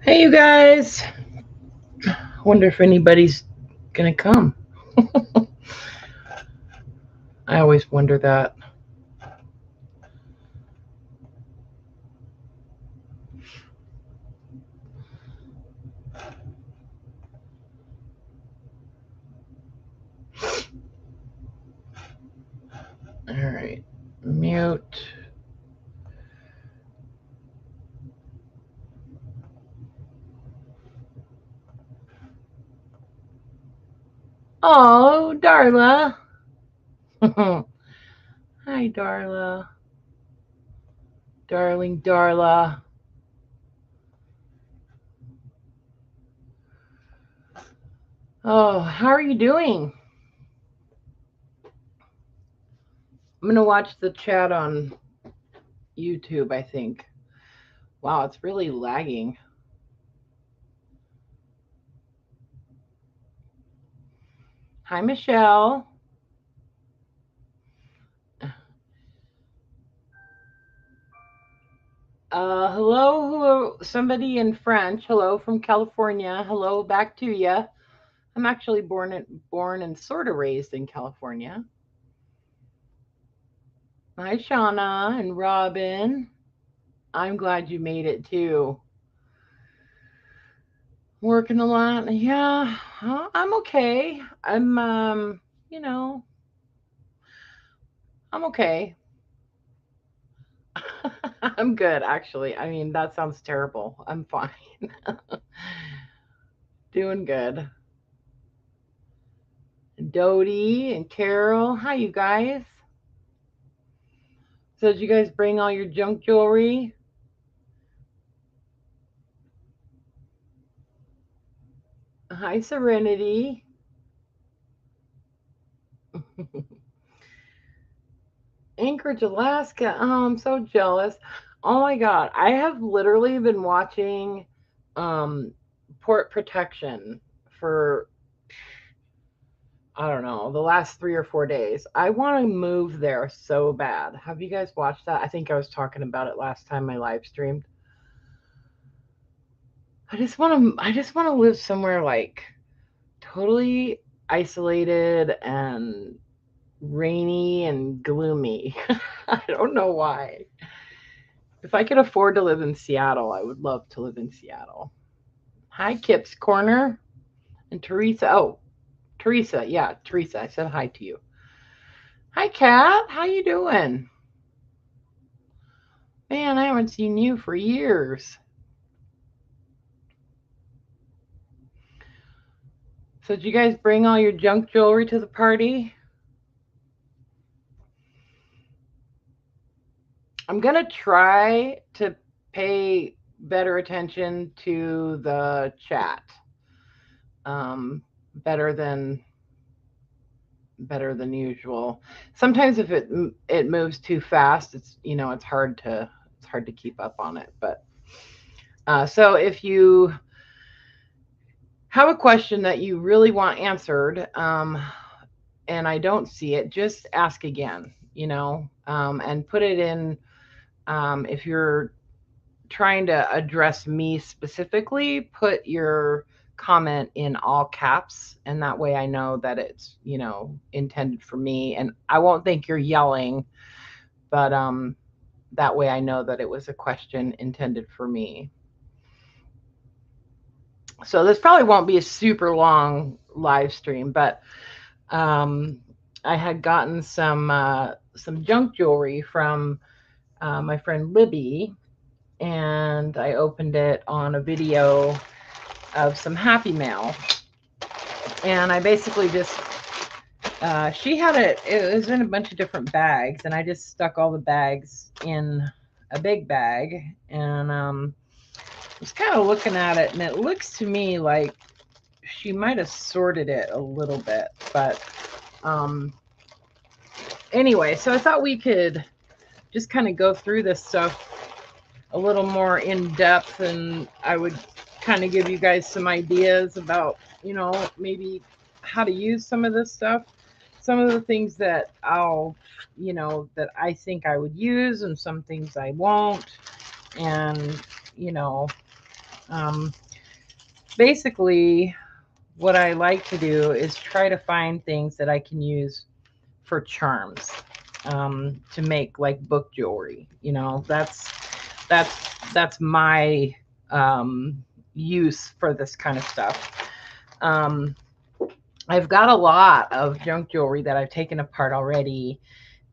Hey, you guys. Wonder if anybody's gonna come. I always wonder that. All right, mute. Oh, Darla. Hi, Darla. Darling Darla. Oh, how are you doing? I'm gonna watch the chat on YouTube, I think. Wow, it's really lagging. Hi, Michelle. Hello, somebody in French. Hello from California. Hello back to you. I'm actually born and sort of raised in California. Hi, Shauna and Robin. I'm glad you made it too. Working a lot. Yeah, I'm okay. You know, I'm okay. I'm good, actually. I mean, that sounds terrible. I'm fine. Doing good. Dodie and Carol. Hi, you guys. So, did you guys bring all your junk jewelry? Hi, Serenity. Anchorage, Alaska. Oh, I'm so jealous. Oh my God. I have literally been watching um, Port Protection for, I don't know, the last 3 or 4 days. I want to move there so bad. Have you guys watched that? I think I was talking about it last time I live streamed. I just want to live somewhere like totally isolated and rainy and gloomy. I don't know why. If I could afford to live in Seattle, I would love to live in Seattle. Hi, Kip's Corner and Teresa. Oh, Teresa. Yeah, Teresa. I said hi to you. Hi, Kat. How you doing? Man, I haven't seen you for years. So, did you guys bring all your junk jewelry to the party? I'm gonna try to pay better attention to the chat. Um, better than better than usual. Sometimes if it moves too fast, it's hard to keep up on it. But so if you have a question that you really want answered, and I don't see it, just ask again. And put it in. If you're trying to address me specifically, put your comment in all caps, and that way I know that it's intended for me, and I won't think you're yelling, but that way I know that it was a question intended for me. So this probably won't be a super long live stream, but um, I had gotten some junk jewelry from my friend Libby, and I opened it on a video of some Happy Mail, and I basically just she had it. It was in a bunch of different bags, and I just stuck all the bags in a big bag, and was kind of looking at it, and it looks to me like she might have sorted it a little bit, but anyway, so I thought we could just kind of go through this stuff a little more in depth, and I would kind of give you guys some ideas about, maybe how to use some of this stuff, some of the things that that I think I would use, and some things I won't. And, you know, Basically, what I like to do is try to find things that I can use for charms, to make like book jewelry. You know, that's that's my use for this kind of stuff. Um, I've got a lot of junk jewelry that I've taken apart already,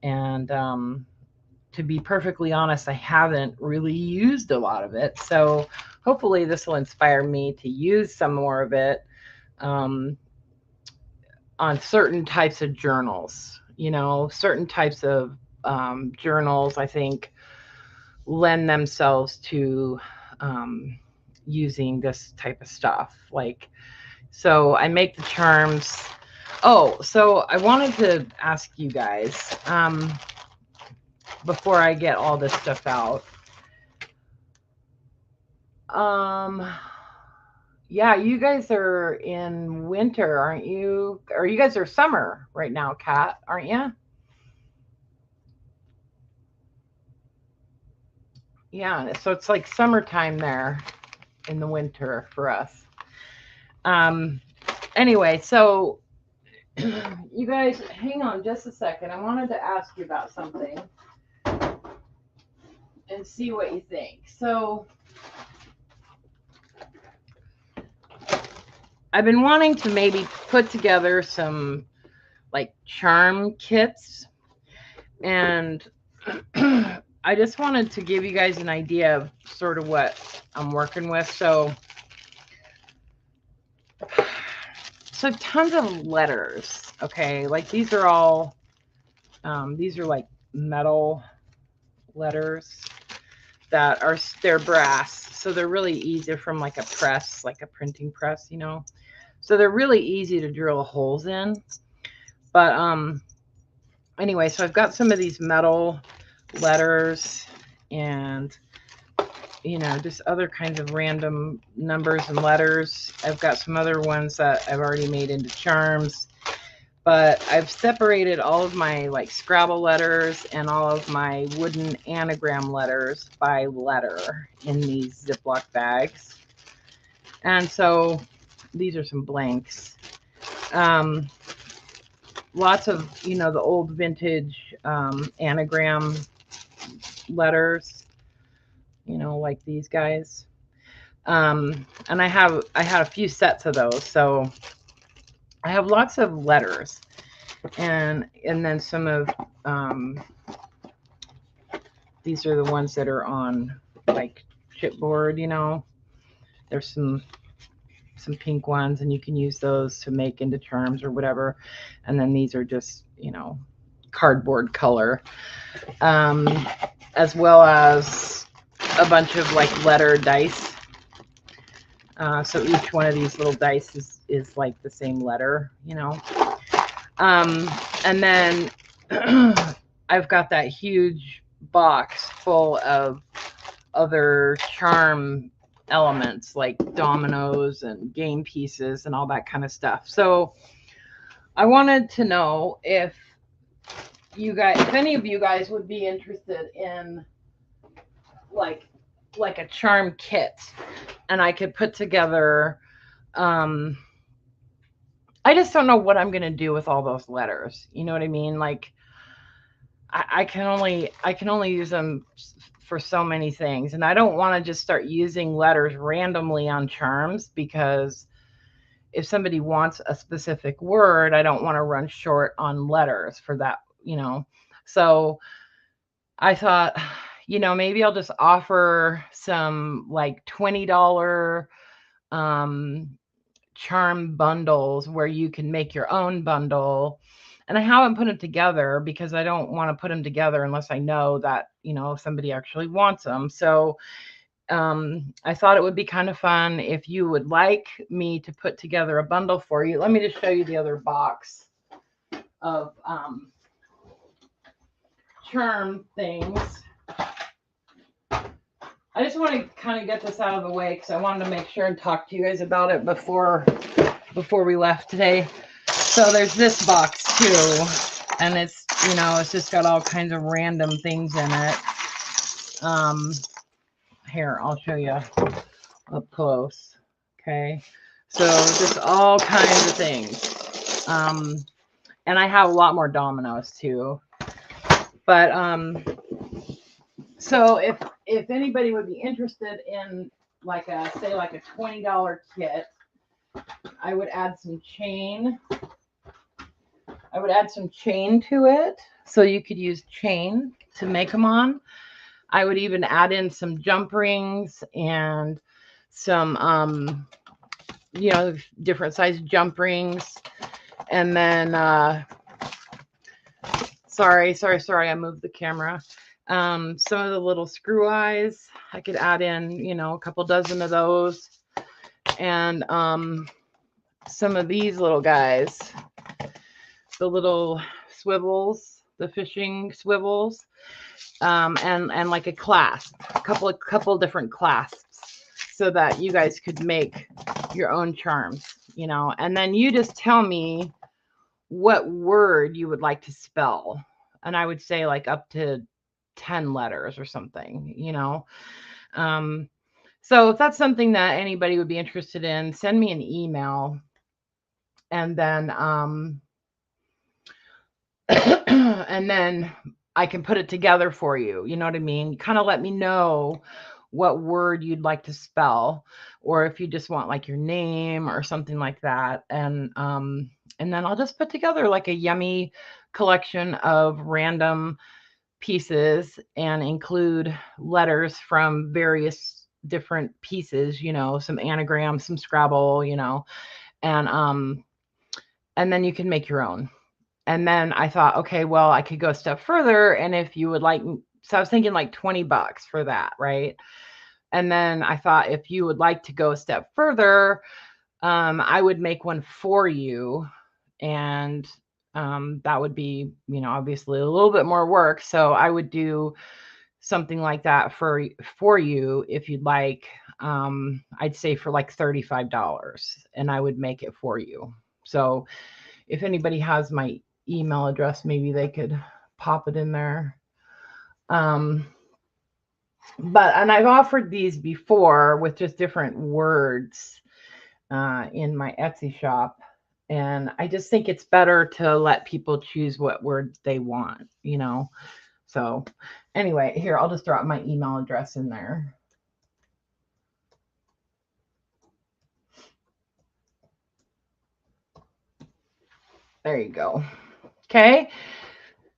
and to be perfectly honest, I haven't really used a lot of it. So hopefully this will inspire me to use some more of it, um, on certain types of journals. You know, certain types of journals, I think, lend themselves to using this type of stuff. Like, so I make the charms. Oh, so I wanted to ask you guys, before I get all this stuff out. Yeah, you guys are in winter, aren't you? Or you guys are summer right now, Kat, aren't you? Yeah, so it's like summertime there in the winter for us. Um, anyway, so you guys, hang on just a second. I wanted to ask you about something and see what you think. So, I've been wanting to maybe put together some like charm kits, and I just wanted to give you guys an idea of sort of what I'm working with. So tons of letters. Okay, like these are all these are like metal letters that are, they're brass, so they're really easy from like a press, like a printing press, you know. So they're really easy to drill holes in. But anyway, so I've got some of these metal letters, and you know, just other kinds of random numbers and letters. I've got some other ones that I've already made into charms, but I've separated all of my like Scrabble letters and all of my wooden anagram letters by letter in these Ziploc bags. And so these are some blanks. Lots of, you know, the old vintage anagram letters, you know, like these guys. And I had a few sets of those, so I have lots of letters, and then some of these are the ones that are on like chipboard, you know. There's some pink ones, and you can use those to make into charms or whatever. And then these are just, you know, cardboard color, as well as a bunch of like letter dice. So each one of these little dice is like the same letter, you know. And then I've got that huge box full of other charm elements like dominoes and game pieces and all that kind of stuff. So I wanted to know if you guys, if any of you guys would be interested in like a charm kit, and I could put together, I just don't know what I'm going to do with all those letters. You know what I mean? Like I can only use them for so many things, and I don't want to just start using letters randomly on charms, because if somebody wants a specific word, I don't want to run short on letters for that, you know. So I thought, you know, maybe I'll just offer some like $20 charm bundles where you can make your own bundle. And I haven't put them together because I don't want to put them together unless I know that, you know, somebody actually wants them. So I thought it would be kind of fun if you would like me to put together a bundle for you. Let me just show you the other box of charm things. I just want to kind of get this out of the way because I wanted to make sure and talk to you guys about it before we left today. So there's this box too, and it's, you know, it's just got all kinds of random things in it. Here, I'll show you up close. Okay. So just all kinds of things. And I have a lot more dominoes too. But so if anybody would be interested in like a say like a $20 kit, I would add some chain. I would add some chain to it, so you could use chain to make them on. I would even add in some jump rings and some different size jump rings. And then sorry, I moved the camera. Some of the little screw eyes, I could add in, a couple dozen of those. And some of these little guys, the little swivels, the fishing swivels, and like a clasp, a couple different clasps, so that you guys could make your own charms, and then you just tell me what word you would like to spell. And I would say like up to 10 letters or something, so if that's something that anybody would be interested in, send me an email, and then and then I can put it together for you. You know what I mean? Kind of let me know what word you'd like to spell, or if you just want like your name or something like that. And then I'll just put together like a yummy collection of random pieces and include letters from various different pieces, some anagrams, some Scrabble, and then you can make your own. And then I thought, okay, well, I could go a step further. And if you would like, so I was thinking like $20 for that, right? And then I thought, if you would like to go a step further, I would make one for you. And that would be, obviously a little bit more work. So I would do something like that for you if you'd like. I'd say for like $35, and I would make it for you. So if anybody has my email address, maybe they could pop it in there. And I've offered these before with just different words in my Etsy shop. And I just think it's better to let people choose what word they want, So anyway, here, I'll just drop my email address in there. There you go. Okay.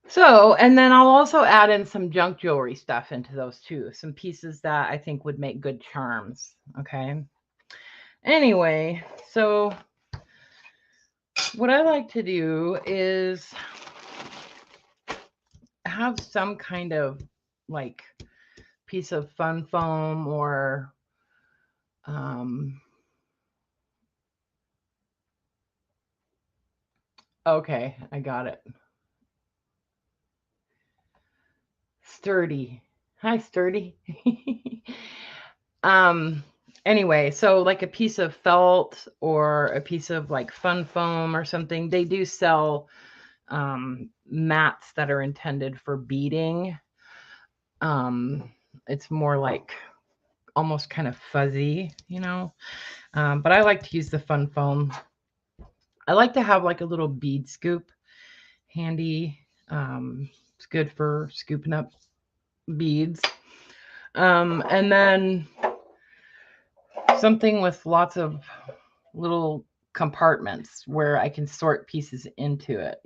So, and then I'll also add in some junk jewelry stuff into those too. Some pieces that I think would make good charms. Okay. Anyway, so what I like to do is have some kind of like piece of fun foam or okay, I got it. Sturdy. Hi, Sturdy. Anyway, so like a piece of felt or a piece of like fun foam or something. They do sell mats that are intended for beading. It's more like almost kind of fuzzy, but I like to use the fun foam. I like to have like a little bead scoop handy. It's good for scooping up beads. And then something with lots of little compartments where I can sort pieces into it,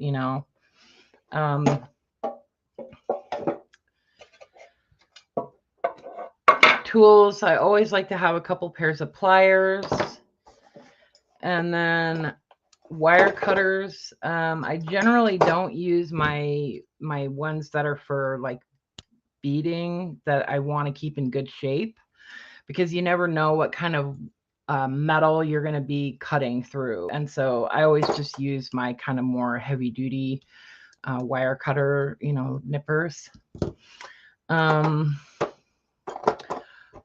Tools, I always like to have a couple pairs of pliers, and then wire cutters. I generally don't use my ones that are for like beading, that I want to keep in good shape, because you never know what kind of metal you're going to be cutting through. And so I always just use my kind of more heavy duty wire cutter, nippers.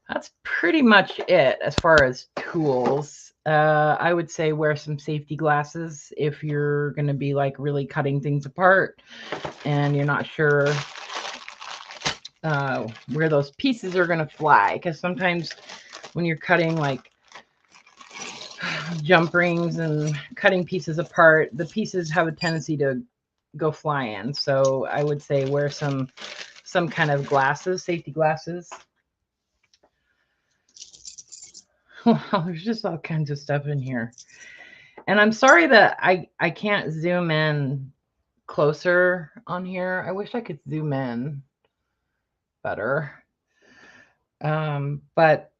That's pretty much it as far as tools. I would say wear some safety glasses if you're going to be like really cutting things apart and you're not sure where those pieces are going to fly. Because sometimes when you're cutting like jump rings and cutting pieces apart, the pieces have a tendency to go flying. So I would say wear some kind of glasses, safety glasses. Wow, there's just all kinds of stuff in here. And I'm sorry that I can't zoom in closer on here. I wish I could zoom in better. But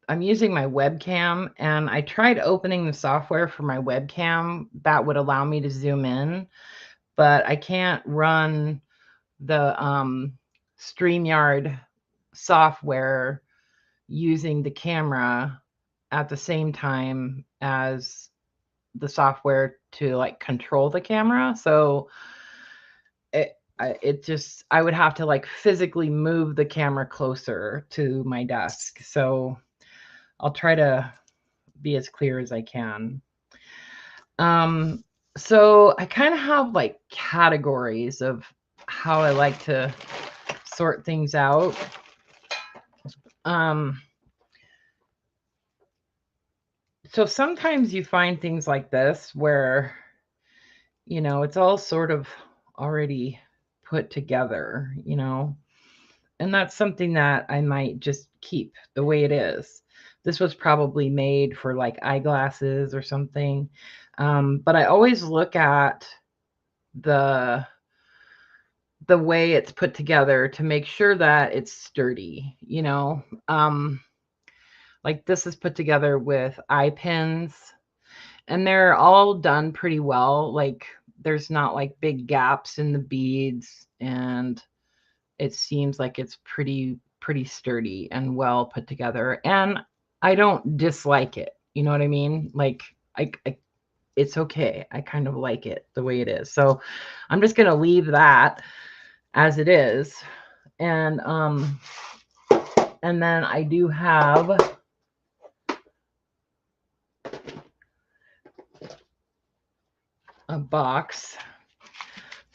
I'm using my webcam, and I tried opening the software for my webcam that would allow me to zoom in, but I can't run the StreamYard software using the camera at the same time as the software to like control the camera. So I would have to like physically move the camera closer to my desk. So I'll try to be as clear as I can. So I kind of have like categories of how I like to sort things out. So sometimes you find things like this where, you know, it's all sort of already put together, you know, and that's something that I might just keep the way it is. This was probably made for like eyeglasses or something. But I always look at the way it's put together to make sure that it's sturdy, you know. Like this is put together with eye pins, and they're all done pretty well. Like there's not like big gaps in the beads, and it seems like it's pretty sturdy and well put together. And I don't dislike it. You know what I mean? Like I it's okay. I kind of like it the way it is. So I'm just going to leave that as it is. And then I do have a box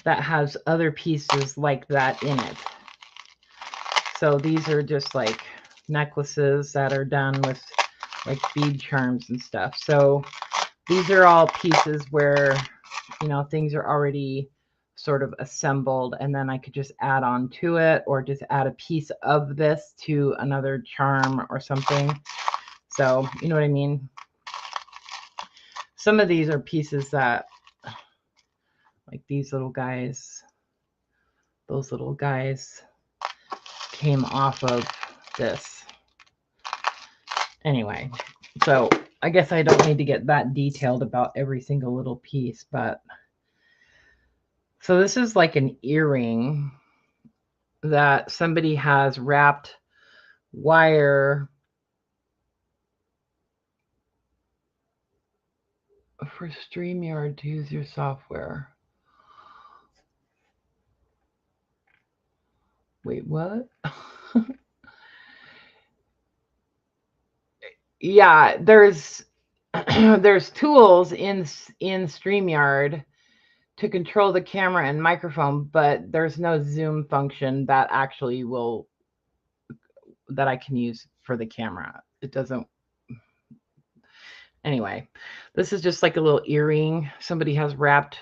that has other pieces like that in it. So these are just like necklaces that are done with like bead charms and stuff. So these are all pieces where, you know, things are already sort of assembled, and then I could just add on to it, or just add a piece of this to another charm or something. So, you know what I mean? Some of these are pieces that, like these little guys, those little guys came off of this. Anyway, so I guess I don't need to get that detailed about every single little piece, but so this is like an earring that somebody has wrapped wire for StreamYard to use your software. Wait, what? Yeah, there's there's tools in StreamYard to control the camera and microphone, but there's no zoom function that actually will that I can use for the camera. It doesn't. Anyway, this is just like a little earring. Somebody has wrapped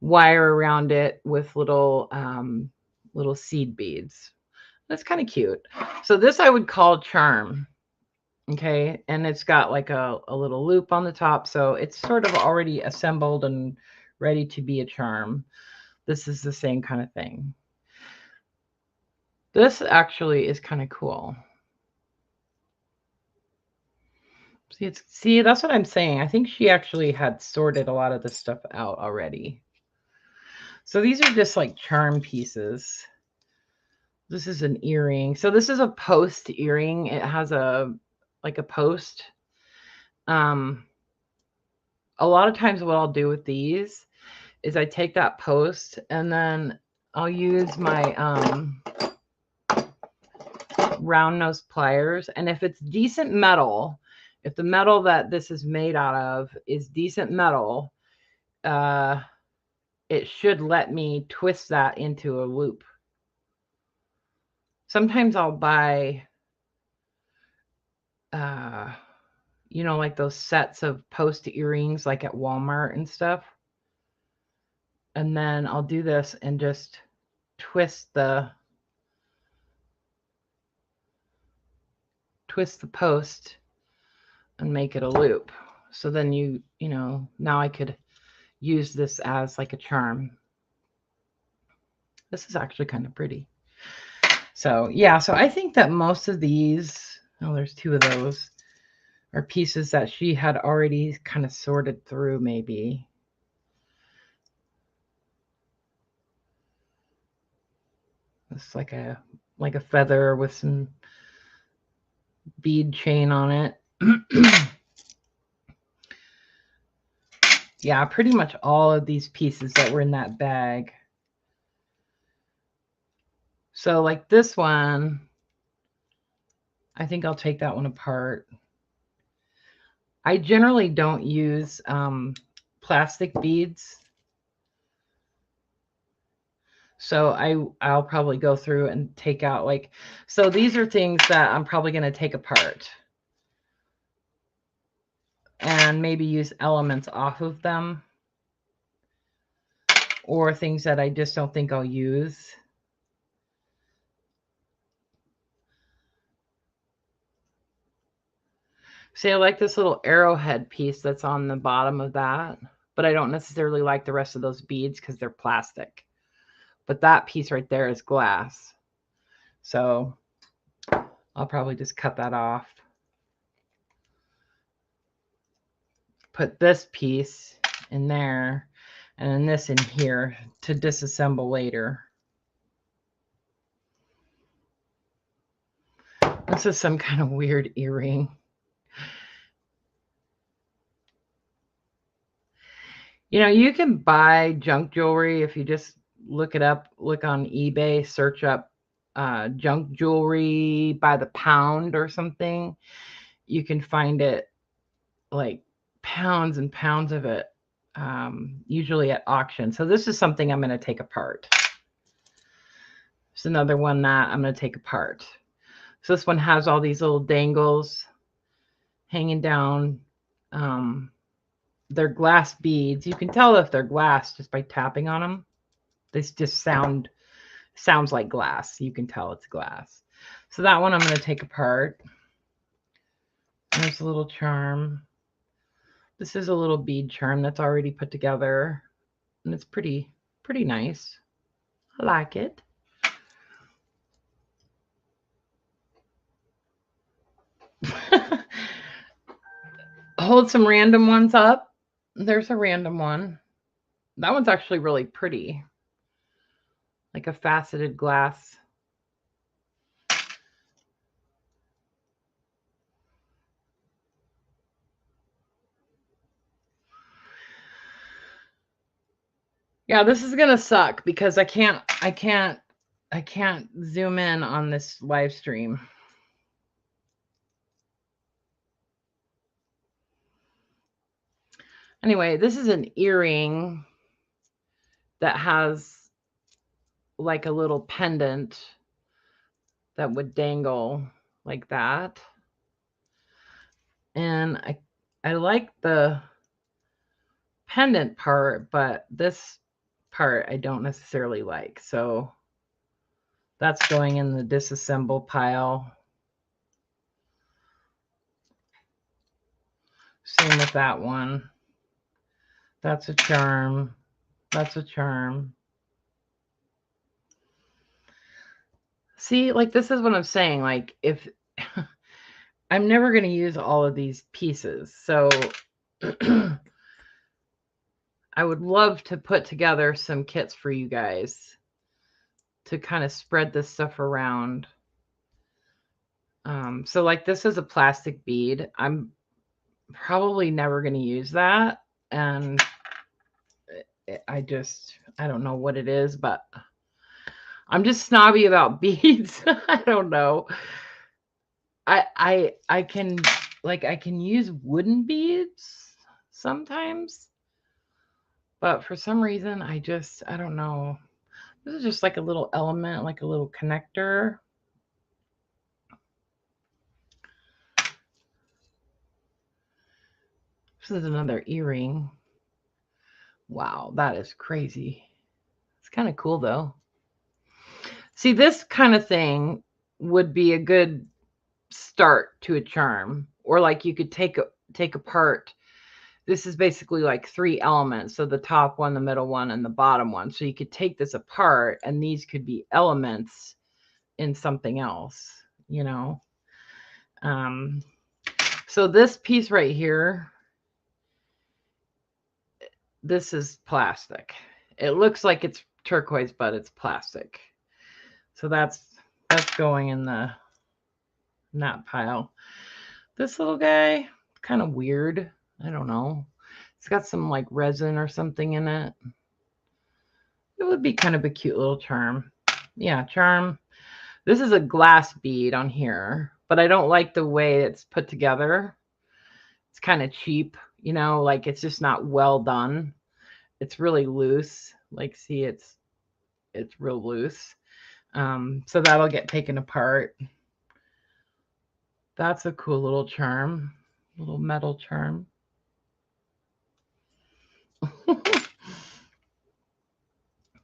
wire around it with little little seed beads. That's kind of cute. So this I would call charm. Okay, and it's got like a little loop on the top, so it's sort of already assembled and ready to be a charm. This is the same kind of thing. This actually is kind of cool. See, that's what I'm saying. I think she actually had sorted a lot of this stuff out already. So these are just like charm pieces. This is an earring. So this is a post earring. It has a post. A lot of times what I'll do with these is I take that post and then I'll use my round nose pliers. And if it's decent metal, if the metal that this is made out of is decent metal, it should let me twist that into a loop. sometimes I'll buy, you know, like those sets of post earrings like at Walmart and stuff. And then I'll do this and just twist the post and make it a loop. So then you know, now I could use this as like a charm. This is actually kind of pretty. So yeah, so I think that most of these, oh, there's two of those, are pieces that she had already kind of sorted through maybe. It's like a feather with some bead chain on it. Yeah, pretty much all of these pieces that were in that bag. So like this one, I think I'll take that one apart. I generally don't use plastic beads. So I'll probably go through and take out like, so these are things that I'm probably going to take apart and maybe use elements off of them, or things that I just don't think I'll use. See, I like this little arrowhead piece that's on the bottom of that, but I don't necessarily like the rest of those beads because they're plastic. But that piece right there is glass. So I'll probably just cut that off. Put this piece in there and then this in here to disassemble later. This is some kind of weird earring. You know, you can buy junk jewelry if you just look it up, look on eBay, search up junk jewelry by the pound or something. You can find it like pounds and pounds of it, usually at auction. So this is something I'm going to take apart. It's another one that I'm going to take apart. So this one has all these little dangles hanging down. They're glass beads. You can tell if they're glass just by tapping on them. This just sounds like glass. You can tell it's glass. So that one I'm going to take apart. There's a little charm. This is a little bead charm that's already put together, and it's pretty nice. I like it. Hold some random ones up. There's a random one. That one's actually really pretty. Like a faceted glass. Yeah, this is gonna suck because I can't zoom in on this live stream. Anyway, this is an earring that has like a little pendant that would dangle like that. And I like the pendant part, but this part I don't necessarily like. So that's going in the disassemble pile. Same with that one. That's a charm. That's a charm. See, like this is what I'm saying. Like if I'm never going to use all of these pieces. So I would love to put together some kits for you guys to kind of spread this stuff around. So like this is a plastic bead. I'm probably never going to use that. And I don't know what it is, but I'm just snobby about beads. I don't know. I can use wooden beads sometimes, but for some reason I don't know. This is just like a little element, like a little connector. This is another earring. Wow, that is crazy. It's kind of cool though. See, this kind of thing would be a good start to a charm, or like you could take apart. This is basically like 3 elements, so the top one, the middle one, and the bottom one. So you could take this apart, and these could be elements in something else, you know. So this piece right here, this is plastic. It looks like it's turquoise, but it's plastic. So that's going in that pile. This little guy, kind of weird. I don't know. It's got some like resin or something in it. It would be kind of a cute little charm. Yeah, charm. This is a glass bead on here, but I don't like the way it's put together. It's kind of cheap, you know, like it's just not well done. It's really loose. Like, see, it's real loose. So that'll get taken apart. That's a cool little charm, little metal charm.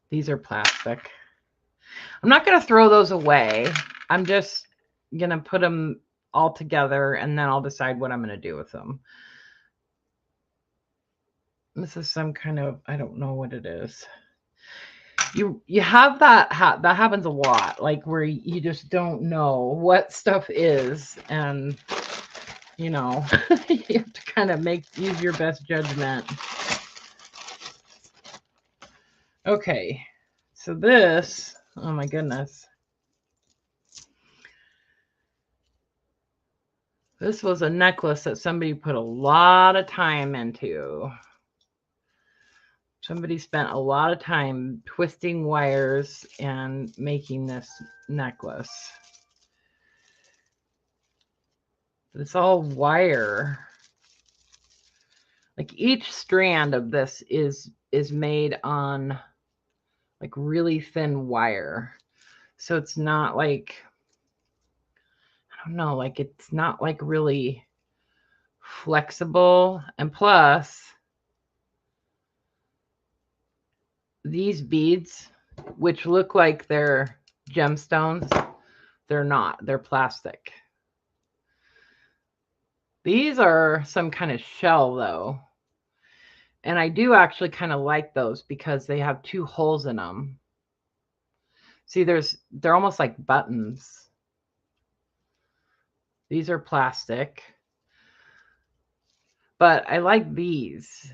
These are plastic. I'm not going to throw those away. I'm just going to put them all together, and then I'll decide what I'm going to do with them. This is some kind of, I don't know what it is. You have that happens a lot, like where you just don't know what stuff is, and you know, you have to kind of use your best judgment. Okay, so this, oh my goodness. This was a necklace that somebody put a lot of time into. Somebody spent a lot of time twisting wires and making this necklace. It's all wire. Like each strand of this is made on like really thin wire. So it's not like, I don't know, like it's not like really flexible. And plus, these beads, which look like they're gemstones, they're not. They're plastic. These are some kind of shell though. And I do actually kind of like those because they have 2 holes in them. See, they're almost like buttons. These are plastic. But I like these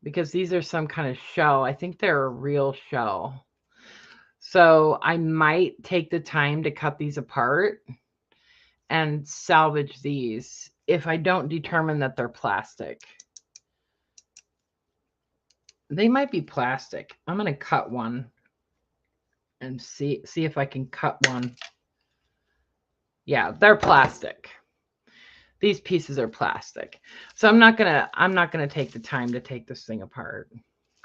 because these are some kind of shell. I think they're a real shell. So I might take the time to cut these apart and salvage these if I don't determine that they're plastic. They might be plastic. I'm going to cut one and see if I can cut one. Yeah, they're plastic. These pieces are plastic. So I'm not going to take the time to take this thing apart.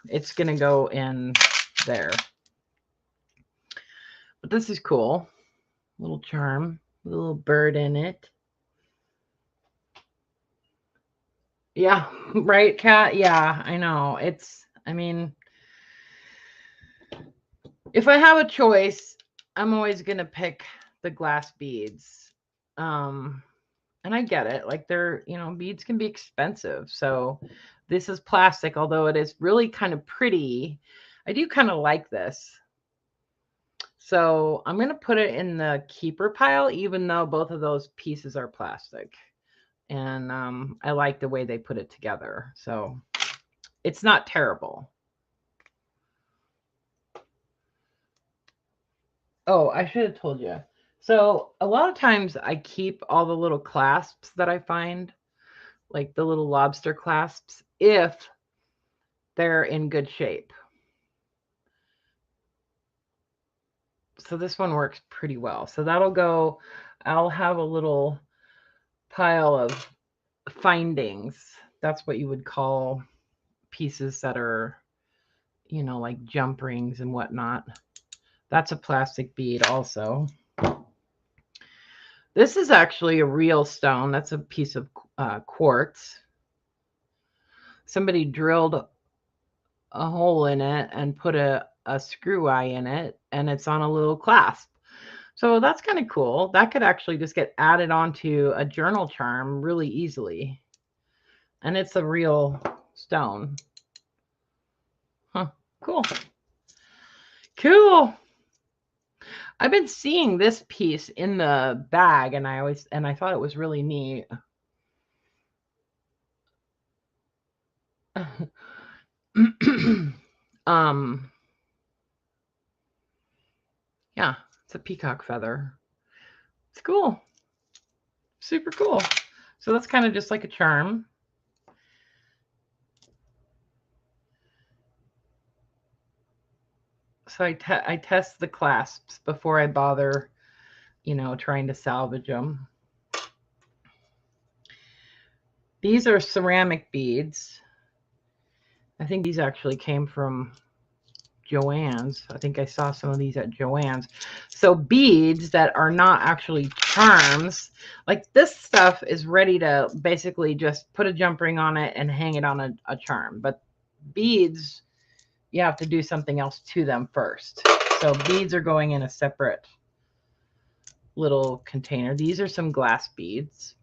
It's going to go in there. But this is cool. Little charm, a little bird in it. Yeah, right, Kat? Yeah, I know. I mean, if I have a choice, I'm always going to pick the glass beads. And I get it. Like they're, you know, beads can be expensive. So this is plastic, although it is really kind of pretty. I do kind of like this. So I'm going to put it in the keeper pile, even though both of those pieces are plastic. And I like the way they put it together. So it's not terrible. Oh, I should have told you. So a lot of times I keep all the little clasps that I find, like the little lobster clasps, if they're in good shape. So this one works pretty well. So that'll go, I'll have a little pile of findings. That's what you would call pieces that are, you know, like jump rings and whatnot. That's a plastic bead also. This is actually a real stone. That's a piece of quartz. somebody drilled a hole in it and put a screw eye in it, and it's on a little clasp. So that's kind of cool. That could actually just get added onto a journal charm really easily. And it's a real stone. Huh. Cool. Cool. I've been seeing this piece in the bag, and I thought it was really neat. Yeah, it's a peacock feather. It's cool. Super cool. So that's kind of just like a charm. So I test the clasps before I bother, trying to salvage them. These are ceramic beads. I think these actually came from Joann's. I think I saw some of these at Joann's. So beads that are not actually charms, like this stuff is ready to basically just put a jump ring on it and hang it on a charm. But beads, you have to do something else to them first. So beads are going in a separate little container. These are some glass beads.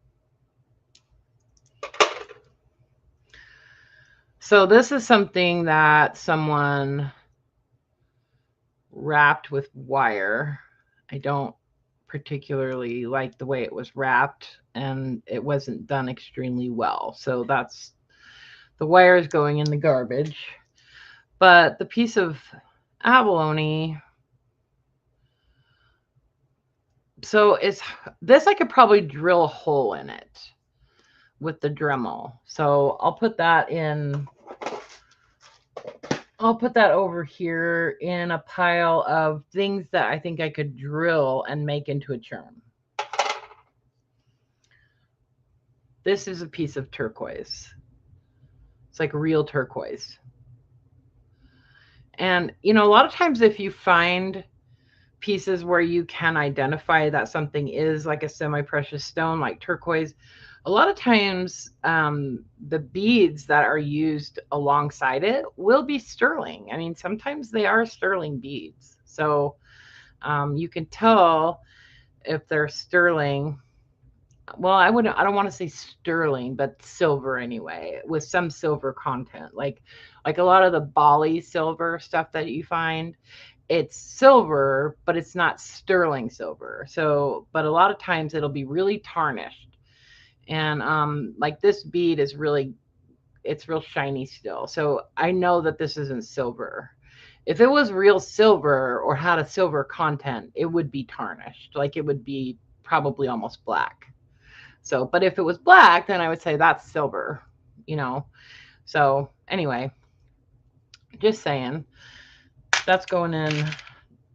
So this is something that someone wrapped with wire. I don't particularly like the way it was wrapped, and it wasn't done extremely well. So that's the wire is going in the garbage. But the piece of abalone, so it's this, I could probably drill a hole in it with the Dremel. So I'll put that over here in a pile of things that I think I could drill and make into a charm. This is a piece of turquoise. It's like real turquoise. And, a lot of times if you find pieces where you can identify that something is like a semi-precious stone, like turquoise, a lot of times the beads that are used alongside it will be sterling. I mean, sometimes they are sterling beads. So you can tell if they're sterling. Well, I don't want to say sterling, but silver anyway, with some silver content. Like a lot of the Bali silver stuff that you find, it's silver, but it's not sterling silver. So, but a lot of times it'll be really tarnished. And like this bead is it's real shiny still. So I know that this isn't silver. If it was real silver or had a silver content, it would be tarnished. Like it would be probably almost black. So, but if it was black, then I would say that's silver, So anyway, just saying, that's going in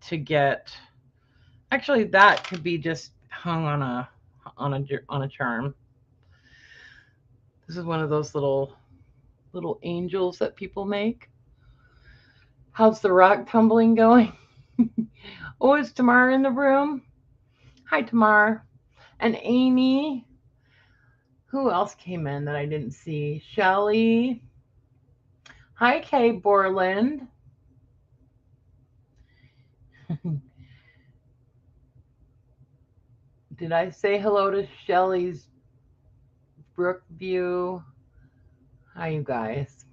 to get, actually that could be just hung on a charm. This is one of those little angels that people make. How's the rock tumbling going? Oh, is Tamara in the room? Hi, Tamara. And Amy. Who else came in that I didn't see? Shelly. Hi, Kay Borland. Did I say hello to Shelly's Brookview? Hi, you guys.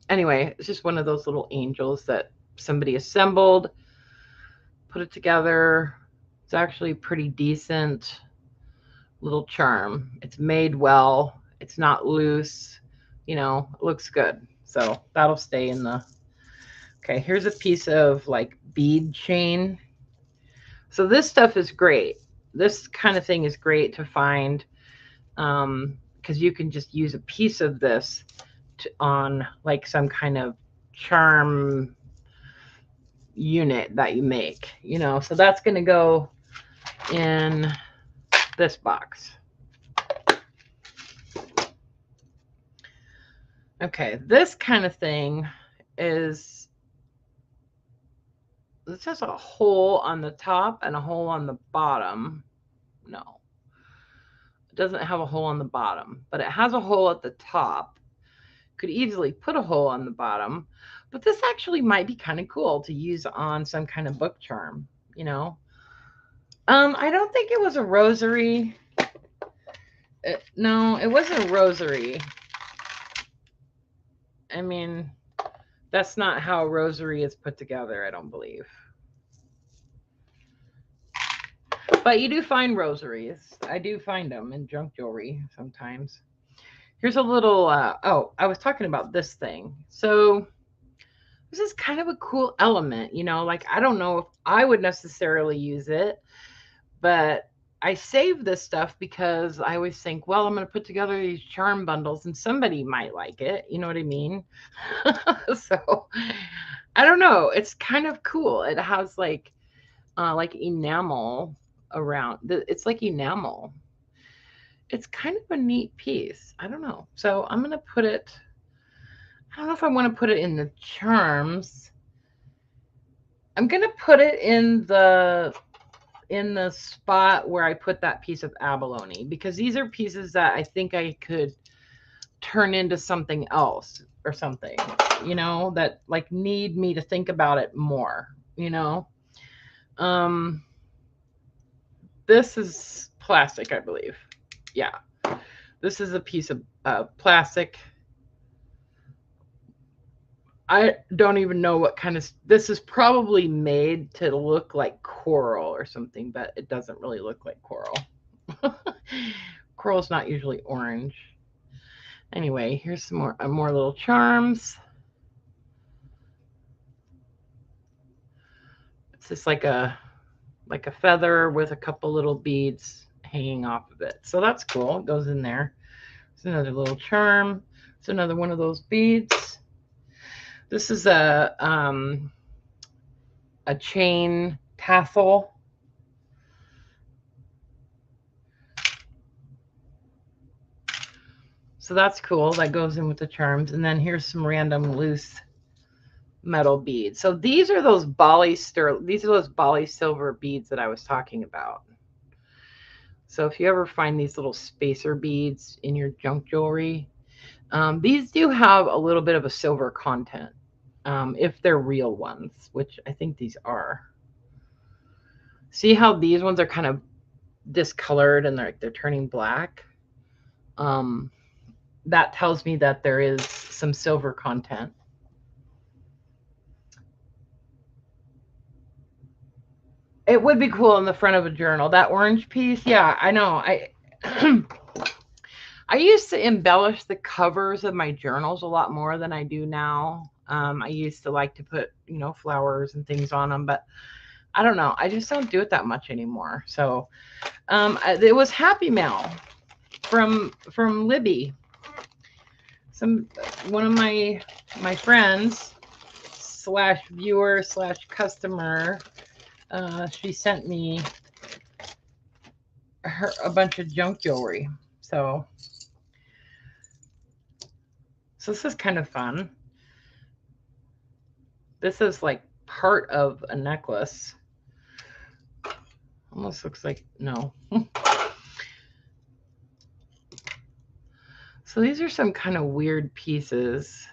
Anyway, it's just one of those little angels that somebody assembled, put it together. It's actually pretty decent little charm. It's made well. It's not loose. It looks good. So that'll stay in the... Okay, here's a piece of like bead chain. So this stuff is great. This kind of thing is great to find because you can just use a piece of this on like some kind of charm unit that you make, so that's going to go in this box. Okay, this kind of thing is, this has a hole on the top and a hole on the bottom. No, doesn't have a hole on the bottom, but it has a hole at the top. Could easily put a hole on the bottom, but this actually might be kind of cool to use on some kind of book charm, you know. I don't think it was a rosary. No, it wasn't a rosary. I mean, that's not how a rosary is put together, I don't believe. But you do find rosaries. I do find them in junk jewelry sometimes. Here's a little, oh, I was talking about this thing. So this is kind of a cool element, you know, like I don't know if I would necessarily use it, but I save this stuff because I always think, well, I'm going to put together these charm bundles and somebody might like it. You know what I mean? So I don't know. It's kind of cool. It has like enamel around. It's like enamel. It's kind of a neat piece. I don't know. So I'm going to put it, I don't know if I want to put it in the charms. I'm going to put it in the spot where I put that piece of abalone, because these are pieces that I think I could turn into something else or something, you know, that like need me to think about it more, you know. This is plastic, I believe. Yeah. This is a piece of plastic. I don't even know what kind of, this is probably made to look like coral or something, but it doesn't really look like coral. Coral's not usually orange. Anyway, here's some more little charms. It's just like a feather with a couple little beads hanging off of it. So that's cool. It goes in there. It's another little charm. It's another one of those beads. This is a chain tassel. So that's cool. That goes in with the charms. And then here's some random loose metal beads. So these are those Bali silver beads that I was talking about. So if you ever find these little spacer beads in your junk jewelry, these do have a little bit of a silver content, if they're real ones, which I think these are. See how these ones are kind of discolored and they're turning black? That tells me that there is some silver content. It would be cool in the front of a journal. That orange piece, yeah, I know. I used to embellish the covers of my journals a lot more than I do now. I used to like to put, you know, flowers and things on them, but I don't know. I just don't do it that much anymore. So it was Happy Mail from Libby. One of my friends / viewer / customer, she sent me a bunch of junk jewelry. So this is kind of fun. This is like part of a necklace. Almost looks like, no. So these are some kind of weird pieces.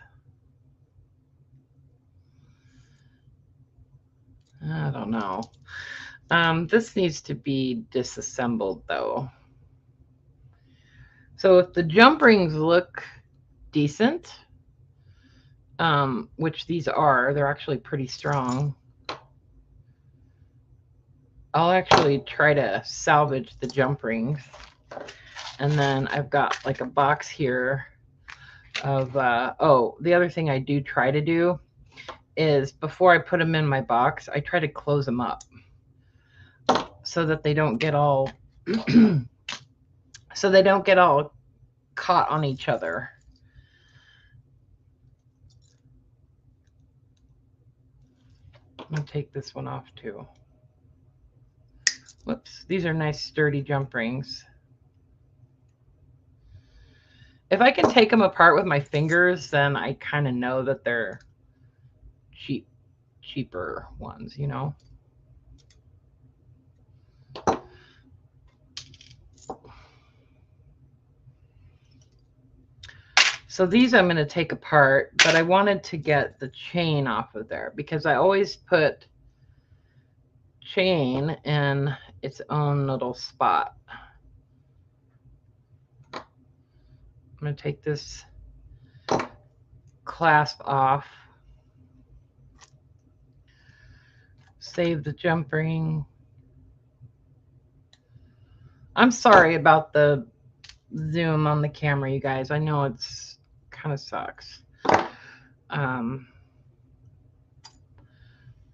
I don't know. This needs to be disassembled though. So if the jump rings look decent, which these are, they're actually pretty strong, I'll actually try to salvage the jump rings. And then I've got like a box here of, oh, the other thing I do try to do is before I put them in my box, I try to close them up so that they don't get all, caught on each other. I'm going to take this one off too. Whoops, these are nice sturdy jump rings. If I can take them apart with my fingers, then I kind of know that they're cheaper ones, you know. So these I'm going to take apart, but I wanted to get the chain off of there because I always put chain in its own little spot. I'm going to take this clasp off, save the jump ring. I'm sorry about the zoom on the camera, you guys. I know it's kind of sucks. So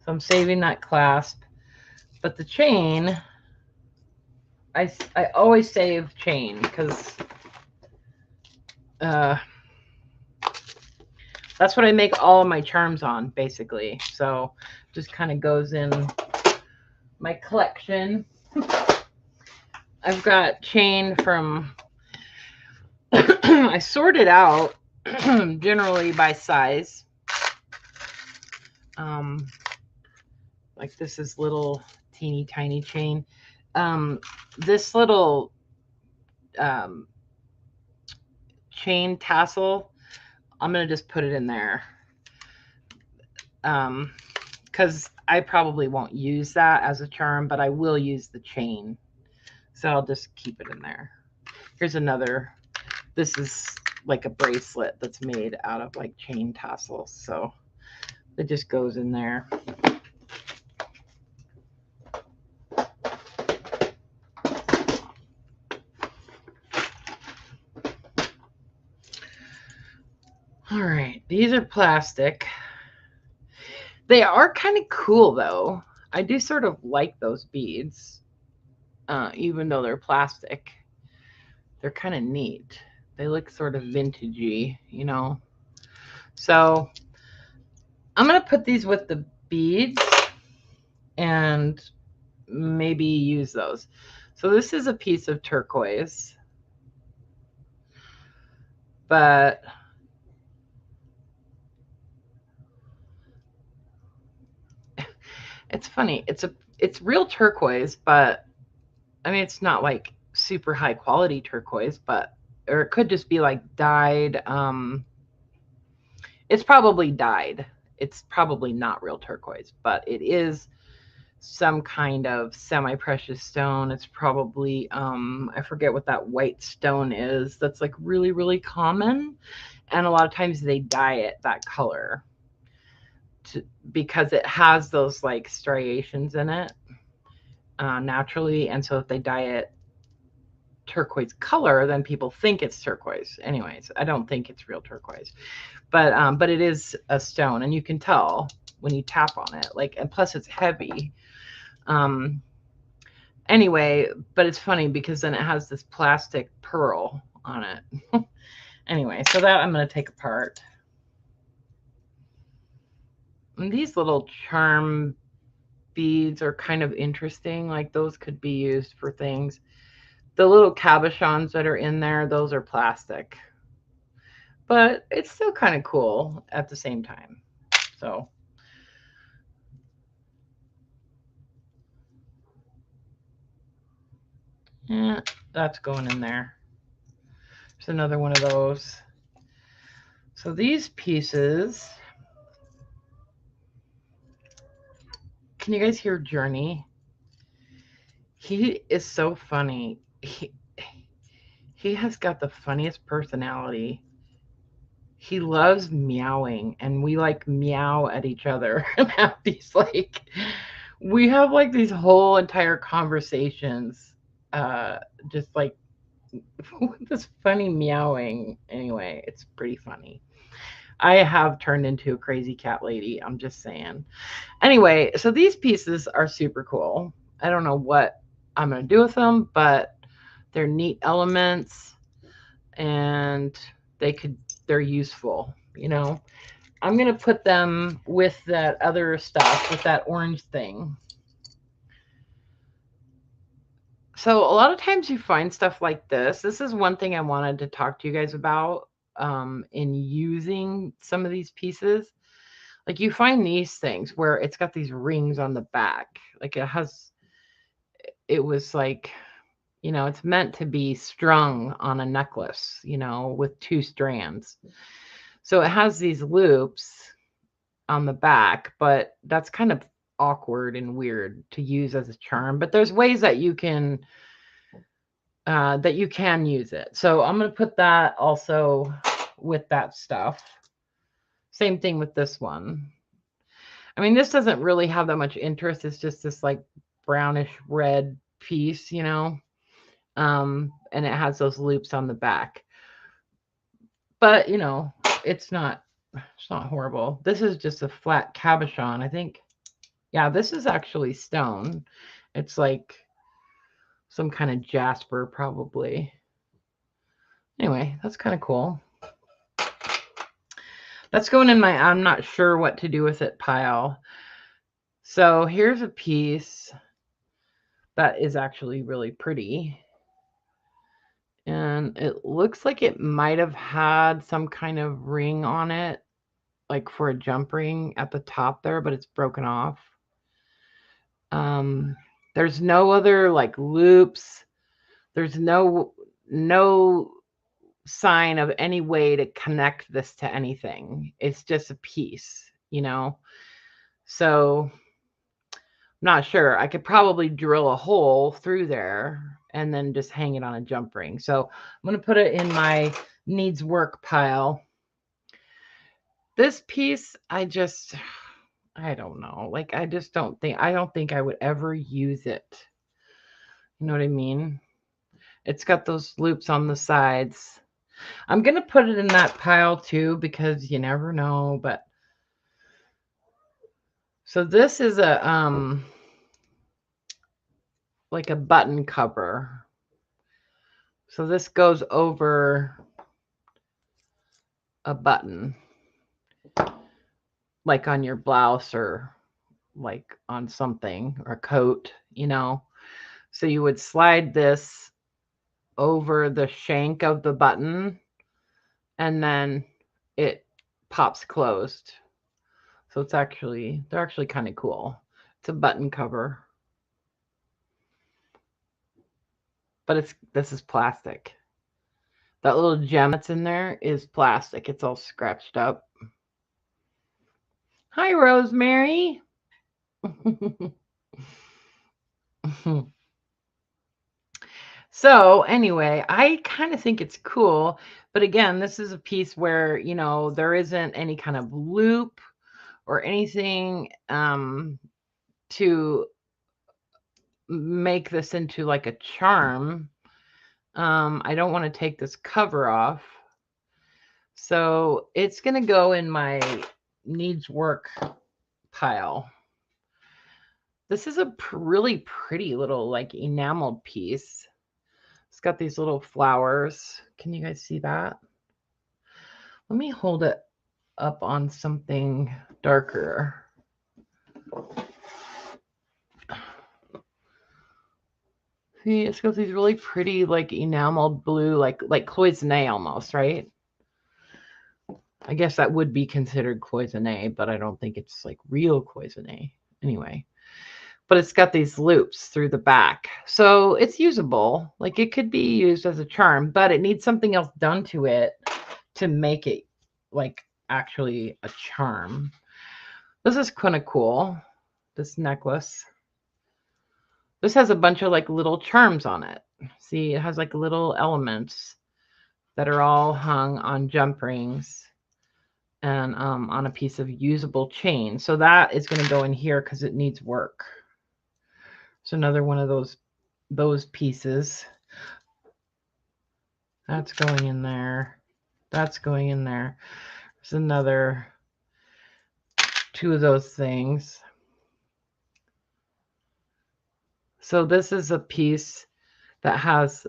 I'm saving that clasp, but the chain, I always save chain because that's what I make all of my charms on, basically. So just kind of goes in my collection. I've got chain from, I sort it out generally by size. Like this is little teeny tiny chain. This little chain tassel, I'm going to just put it in there. Because I probably won't use that as a charm, but I will use the chain. So I'll just keep it in there. Here's another. This is like a bracelet that's made out of like chain tassels. So it just goes in there. All right, these are plastic. They are kind of cool though. I do sort of like those beads, even though they're plastic. They're kind of neat. They look sort of vintagey, you know. So I'm going to put these with the beads and maybe use those. So this is a piece of turquoise, but it's funny. It's real turquoise, but I mean, it's not like super high quality turquoise, but, or it could just be like dyed. It's probably dyed. It's probably not real turquoise, but it is some kind of semi-precious stone. It's probably, I forget what that white stone is. That's like really, really common. And a lot of times they dye it that color because it has those like striations in it naturally. And so if they dye it turquoise color, then people think it's turquoise. Anyways, I don't think it's real turquoise, but it is a stone, and you can tell when you tap on it. Like, and plus it's heavy. Anyway, but it's funny because then it has this plastic pearl on it. Anyway, so that I'm going to take apart. And these little charm beads are kind of interesting. Like those could be used for things. The little cabochons that are in there, those are plastic. But it's still kind of cool at the same time. So yeah, that's going in there. There's another one of those. So these pieces, can you guys hear Journey? He is so funny. He has got the funniest personality. He loves meowing, and we like meow at each other and have these like, we have like these whole entire conversations, just like with this funny meowing. Anyway, it's pretty funny. I have turned into a crazy cat lady. I'm just saying. Anyway, so these pieces are super cool. I don't know what I'm going to do with them, but they're neat elements and they're useful, you know. I'm going to put them with that other stuff, with that orange thing. So a lot of times you find stuff like this. This is one thing I wanted to talk to you guys about in using some of these pieces. Like you find these things where it's got these rings on the back. Like it was like, You know, it's meant to be strung on a necklace, you know, with 2 strands. So it has these loops on the back, but that's kind of awkward and weird to use as a charm. But there's ways that you can use it. So I'm going to put that also with that stuff. Same thing with this one. I mean, this doesn't really have that much interest. It's just this like brownish red piece, you know, and it has those loops on the back. But you know, it's not horrible. This is just a flat cabochon, I think. Yeah, this is actually stone. It's like some kind of jasper, probably. Anyway, that's kind of cool. That's going in my I'm not sure what to do with it pile. So here's a piece that is actually really pretty. And it looks like it might have had some kind of ring on it, like for a jump ring at the top there, but it's broken off. There's no other like loops. There's no sign of any way to connect this to anything. It's just a piece, you know? So I'm not sure. I could probably drill a hole through there and then just hang it on a jump ring. So I'm going to put it in my needs work pile. This piece, I don't know. Like, I don't think I would ever use it. You know what I mean? It's got those loops on the sides. I'm going to put it in that pile too, because you never know. But so this is a, like a button cover. So this goes over a button, like on your blouse or like on something or a coat, you know. So you would slide this over the shank of the button and then it pops closed. So they're actually kind of cool. It's a button cover. But this is plastic. That little gem that's in there is plastic. It's all scratched up. Hi, Rosemary. So anyway, I kind of think it's cool. But again, this is a piece where, you know, there isn't any kind of loop or anything to make this into like a charm. I don't want to take this cover off. So it's going to go in my needs work pile. This is a really pretty little like enameled piece. It's got these little flowers. Can you guys see that? Let me hold it up on something darker. See, it's got these really pretty like enameled blue, like cloisonne almost, right? I guess that would be considered cloisonne, but I don't think it's like real cloisonne. Anyway, but it's got these loops through the back. So it's usable. Like it could be used as a charm, but it needs something else done to it to make it like actually a charm. This is kind of cool. This necklace. This has a bunch of like little charms on it. See, it has like little elements that are all hung on jump rings and on a piece of usable chain. So that is going to go in here because it needs work. So another one of those pieces. That's going in there. That's going in there. There's another 2 of those things. So this is a piece that has,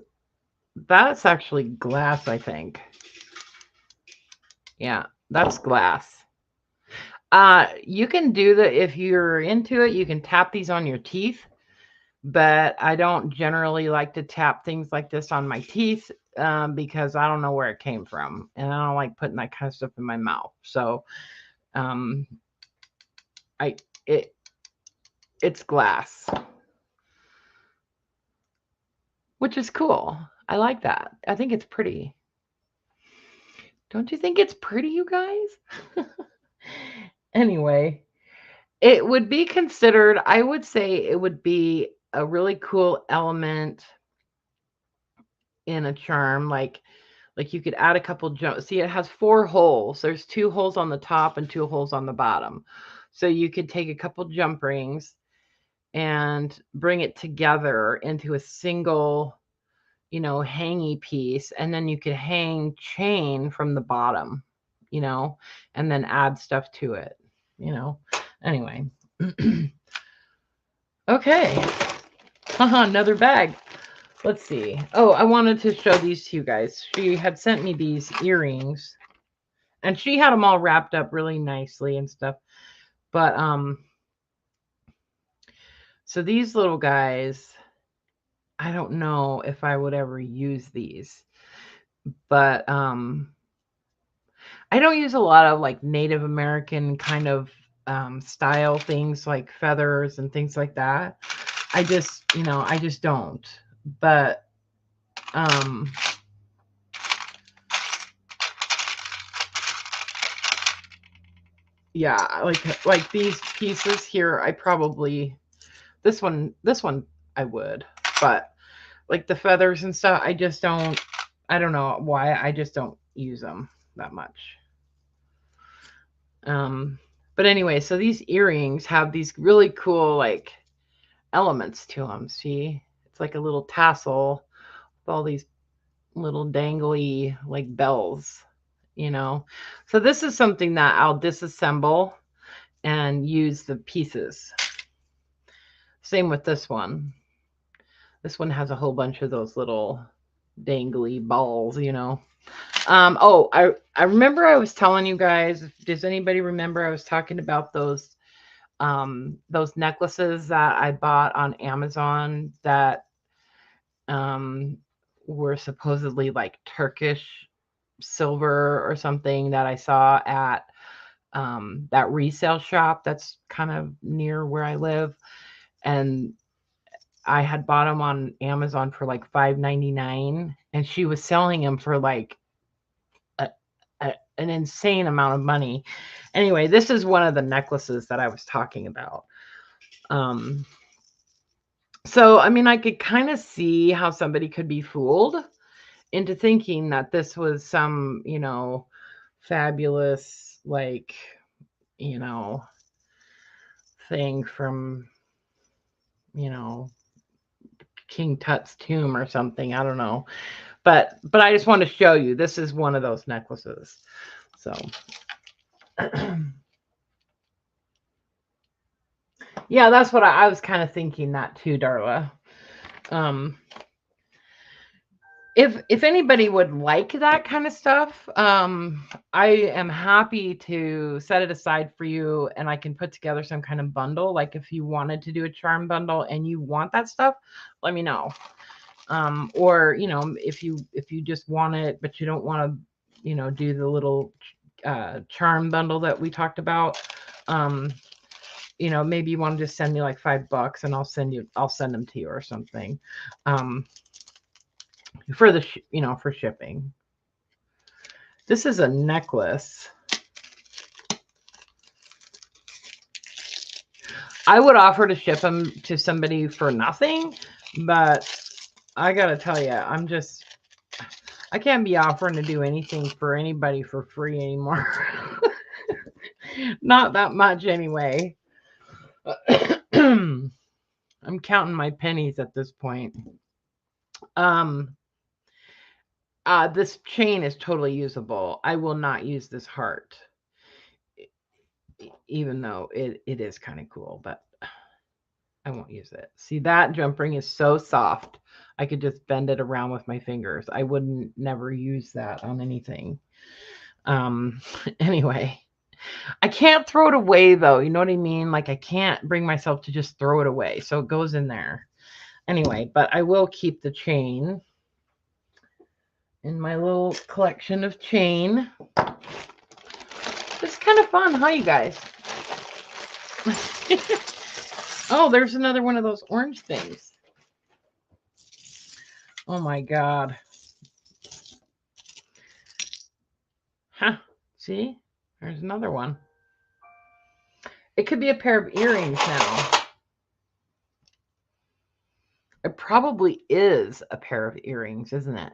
that's actually glass, I think. Yeah, that's glass. You can do that if you're into it. You can tap these on your teeth, but I don't generally like to tap things like this on my teeth because I don't know where it came from, and I don't like putting that kind of stuff in my mouth. So, it's glass. which is cool. I like that. I think it's pretty. Don't you think it's pretty, you guys? Anyway, it would be considered, I would say it would be a really cool element in a charm. Like you could add a couple jump. See, it has 4 holes. There's 2 holes on the top and 2 holes on the bottom. So you could take a couple jump rings and bring it together into a single, hangy piece, and then you could hang chain from the bottom, and then add stuff to it, Anyway. Okay. Another bag. Let's see. Oh, I wanted to show these to you guys. She had sent me these earrings, and she had them all wrapped up really nicely and stuff. But so these little guys, I don't know if I would ever use these, but I don't use a lot of like Native American kind of style things like feathers and things like that. I just don't. But yeah, like these pieces here, I probably this one I would, but like the feathers and stuff, I just don't. I don't know why, I just don't use them that much. But anyway, so these earrings have these really cool like elements to them. See, it's like a little tassel with all these little dangly like bells, So this is something that I'll disassemble and use the pieces. Same with this one. This one has a whole bunch of those little dangly balls, Oh, I remember I was telling you guys, does anybody remember I was talking about those necklaces that I bought on Amazon that were supposedly like Turkish silver or something that I saw at that resale shop that's kind of near where I live, and I had bought them on Amazon for like $5.99, and she was selling them for like an insane amount of money. Anyway, this is one of the necklaces that I was talking about. So, I mean, I could kind of see how somebody could be fooled into thinking that this was some, fabulous, like, thing from, King Tut's tomb or something. I don't know. But I just want to show you, this is one of those necklaces. So yeah, that's what I was kind of thinking that too, Darla. If anybody would like that kind of stuff, I am happy to set it aside for you, and I can put together some kind of bundle. Like if you wanted to do a charm bundle and you want that stuff, let me know. Or if you just want it but you don't want to do the little charm bundle that we talked about, maybe you want to just send me like $5 and I'll send them to you or something, for the for shipping. This is a necklace. I would offer to ship them to somebody for nothing, but I gotta tell you, I can't be offering to do anything for anybody for free anymore. Not that much anyway. I'm counting my pennies at this point. This chain is totally usable. I will not use this heart, even though it is kind of cool, but I won't use it. See, that jump ring is so soft. I could just bend it around with my fingers. I wouldn't never use that on anything. Anyway, I can't throw it away though. You know what I mean? Like I can't bring myself to just throw it away. So it goes in there. Anyway, but I will keep the chain in my little collection of chain. It's kind of fun, huh, you guys? Oh, there's another one of those orange things. Oh my God. Huh. See? There's another one. It could be a pair of earrings now. It probably is a pair of earrings, isn't it?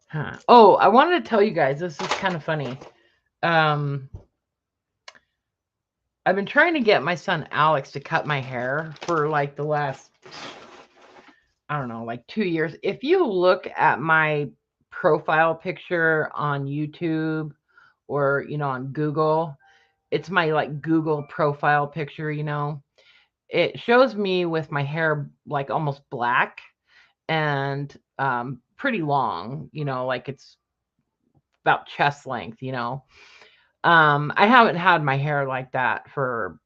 Huh. Oh, I wanted to tell you guys, this is kind of funny. I've been trying to get my son Alex to cut my hair for like the last, I don't know, like 2 years. If you look at my profile picture on YouTube or, on Google, it's my like Google profile picture, it shows me with my hair like almost black and pretty long, like it's about chest length. I haven't had my hair like that for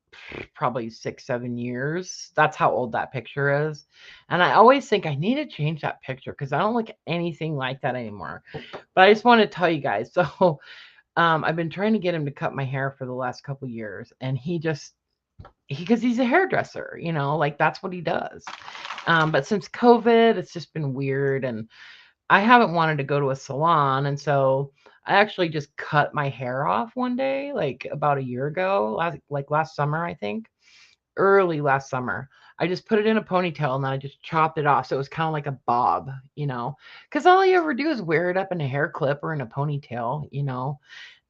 probably 6, 7 years. That's how old that picture is. And I always think I need to change that picture because I don't look anything like that anymore. But I just want to tell you guys. So I've been trying to get him to cut my hair for the last couple years, and because he's a hairdresser, like that's what he does. But since COVID, it's just been weird, and I haven't wanted to go to a salon, and so I actually just cut my hair off one day, like about a year ago, last summer, I think, early last summer. I just put it in a ponytail and then I just chopped it off, so it was kind of like a bob, because all you ever do is wear it up in a hair clip or in a ponytail.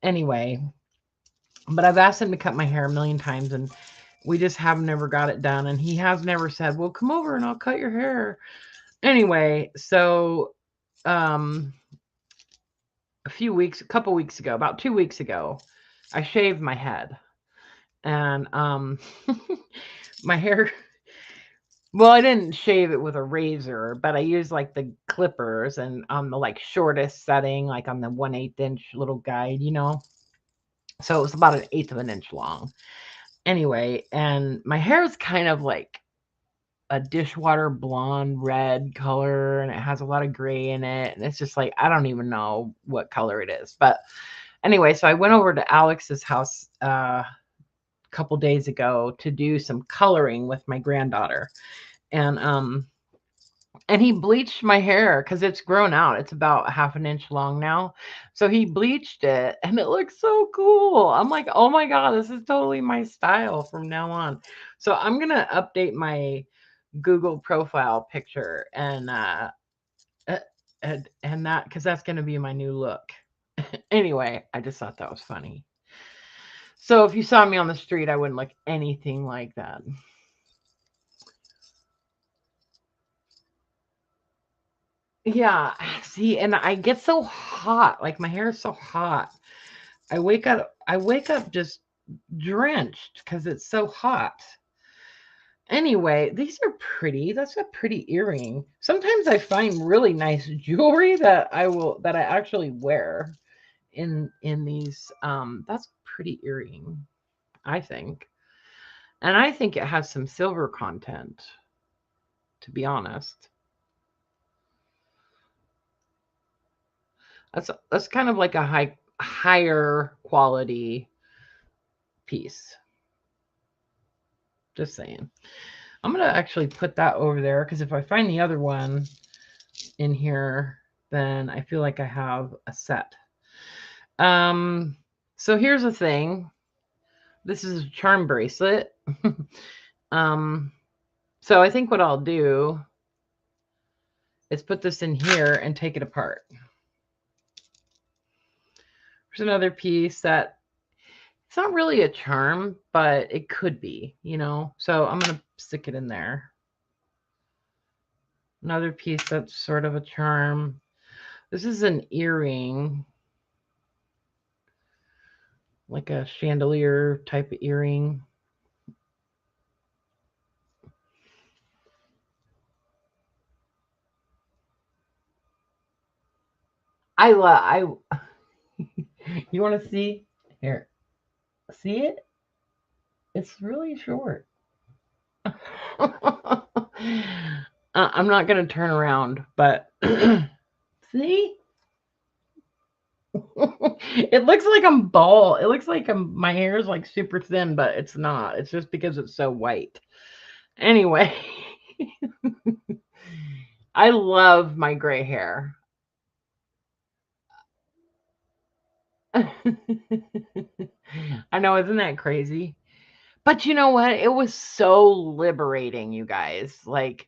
Anyway, but I've asked him to cut my hair a million times, and we just have never got it done, and he has never said, well, come over and I'll cut your hair. Anyway, so a couple weeks ago, about 2 weeks ago, I shaved my head, and my hair, well, I didn't shave it with a razor, but I used like the clippers, and on the like shortest setting, like on the 1/8 inch little guide, so it was about 1/8 of an inch long. Anyway, and my hair is kind of like a dishwater blonde red color, and it has a lot of gray in it, and it's just like I don't even know what color it is. But anyway, so I went over to Alex's house a couple days ago to do some coloring with my granddaughter, and he bleached my hair because it's grown out. It's about 1/2 inch long now. So he bleached it and it looks so cool. I'm like, oh my God, this is totally my style from now on. So I'm going to update my Google profile picture uh, and that, because that's going to be my new look. Anyway, I just thought that was funny. So if you saw me on the street, I wouldn't look anything like that. Yeah, see, and I get so hot. Like my hair is so hot. I wake up just drenched because it's so hot. Anyway, these are pretty. That's a pretty earring. Sometimes I find really nice jewelry that I actually wear in these. That's pretty earring, I think. And I think it has some silver content, to be honest. That's kind of like a higher quality piece. Just saying. I'm going to actually put that over there because if I find the other one in here, then I feel like I have a set. So here's the thing. This is a charm bracelet. So I think what I'll do is put this in here and take it apart. There's another piece that it's not really a charm, but it could be, So I'm going to stick it in there. Another piece that's sort of a charm. This is an earring, like a chandelier type of earring. You want to see? Here. See it? It's really short. I'm not going to turn around, but see? It looks like I'm bald. It looks like my hair is like super thin, but it's not. It's just because it's so white. Anyway. I love my gray hair. I know, isn't that crazy? But you know what? It was so liberating, you guys. Like,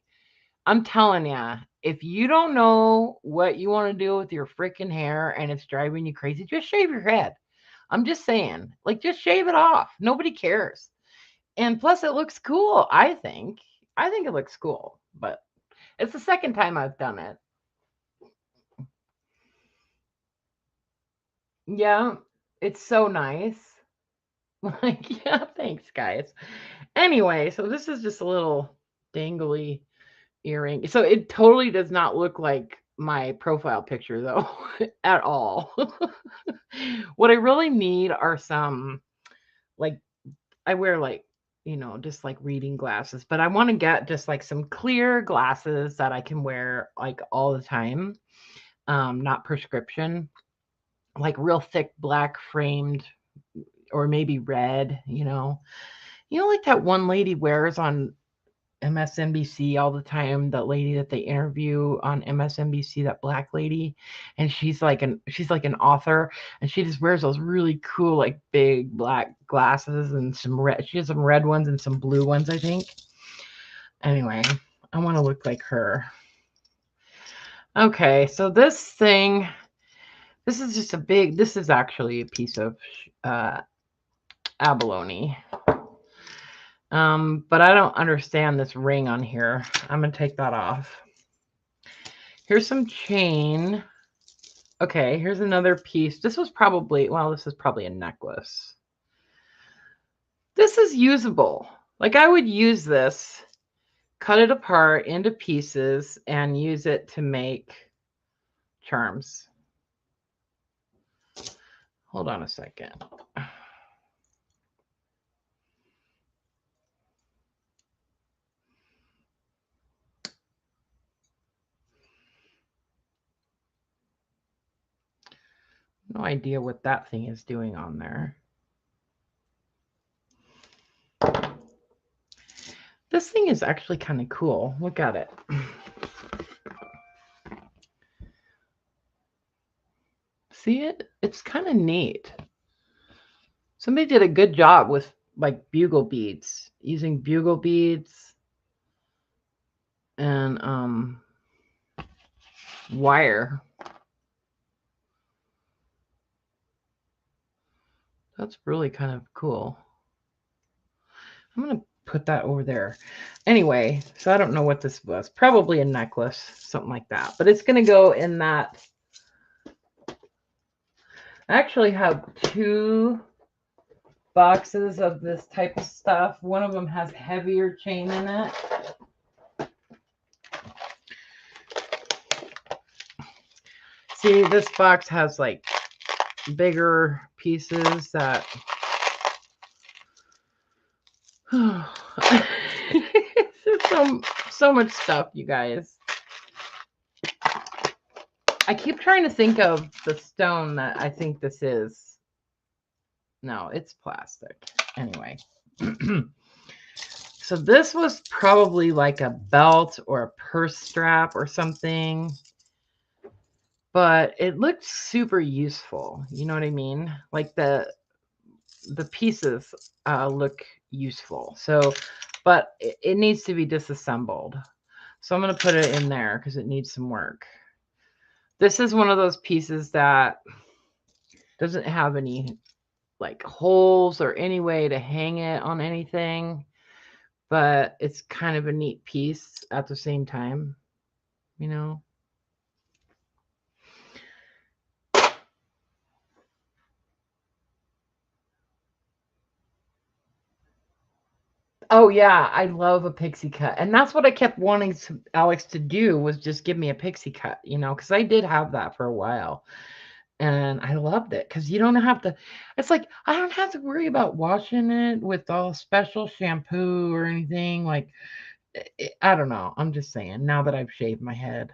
I'm telling ya, if you don't know what you want to do with your freaking hair and it's driving you crazy, just shave your head. I'm just saying, like, just shave it off. Nobody cares. And plus, it looks cool, I think. I think it looks cool, but it's the second time I've done it. Yeah, it's so nice. Like, yeah, thanks, guys. Anyway, so this is just a little dangly earring. So it totally does not look like my profile picture, though, at all. What I really need are some, like, I wear, like, just like reading glasses, but I want to get just like some clear glasses that I can wear like all the time. Not prescription, like real thick black framed or maybe red, like that one lady wears on MSNBC all the time, that lady that they interview on MSNBC, that black lady, and she's like an author, and she just wears those really cool like big black glasses and some red. She has some red ones and some blue ones, I think. Anyway, I want to look like her. Okay, so this is just this is actually a piece of abalone. But I don't understand this ring on here. I'm gonna take that off. Here's some chain. Okay, here's another piece. This is probably a necklace. This is usable. Like, I would use this, cut it apart into pieces, and use it to make charms. Hold on a second. No idea what that thing is doing on there. This thing is actually kind of cool. Look at it. See it? It's kind of neat. Somebody did a good job with like bugle beads, using bugle beads and wire. That's really kind of cool. I'm going to put that over there. Anyway, so I don't know what this was. Probably a necklace, something like that. But it's going to go in that. I actually have 2 boxes of this type of stuff. One of them has heavier chain in it. See, this box has like bigger pieces that it's just so much stuff, you guys. I keep trying to think of the stone that I think this is. No, it's plastic. Anyway. So this was probably like a belt or a purse strap or something. But it looked super useful. You know what I mean? Like the pieces look useful. So, but it needs to be disassembled. So I'm going to put it in there because it needs some work. This is one of those pieces that doesn't have any like holes or any way to hang it on anything, but it's kind of a neat piece at the same time, you know? Oh yeah, I love a pixie cut. And that's what I kept wanting Alex to do, was just give me a pixie cut, because I did have that for a while. And I loved it because you don't have to, it's like, I don't have to worry about washing it with all special shampoo or anything. Like, I don't know. I'm just saying, now that I've shaved my head.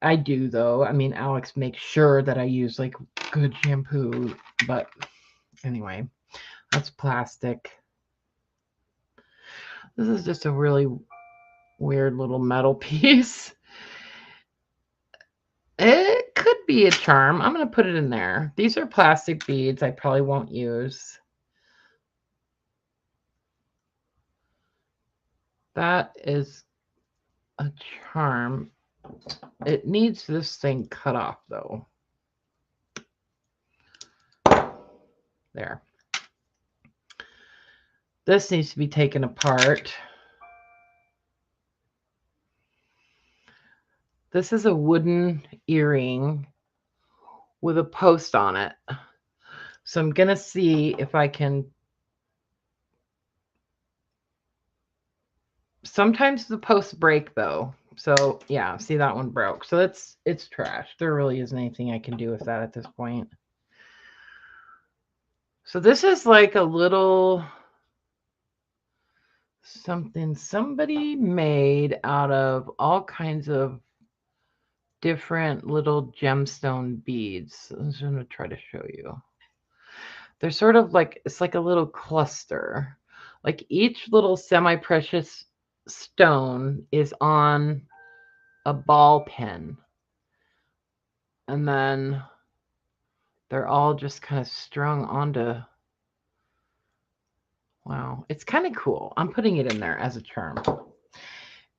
I do, though. I mean, Alex makes sure that I use like good shampoo. But anyway, that's plastic. This is just a really weird little metal piece. It could be a charm. I'm going to put it in there. These are plastic beads I probably won't use. That is a charm. It needs this thing cut off, though. There. This needs to be taken apart. This is a wooden earring with a post on it. So I'm going to see if I can. Sometimes the posts break, though. So, yeah, see, that one broke. So it's trash. There really isn't anything I can do with that at this point. So this is like a little something somebody made out of all kinds of different little gemstone beads. I'm just going to try to show you. They're sort of like, it's like a little cluster. Like each little semi-precious stone is on a ball pen. And then they're all just kind of strung onto. Wow, it's kind of cool. I'm putting it in there as a charm.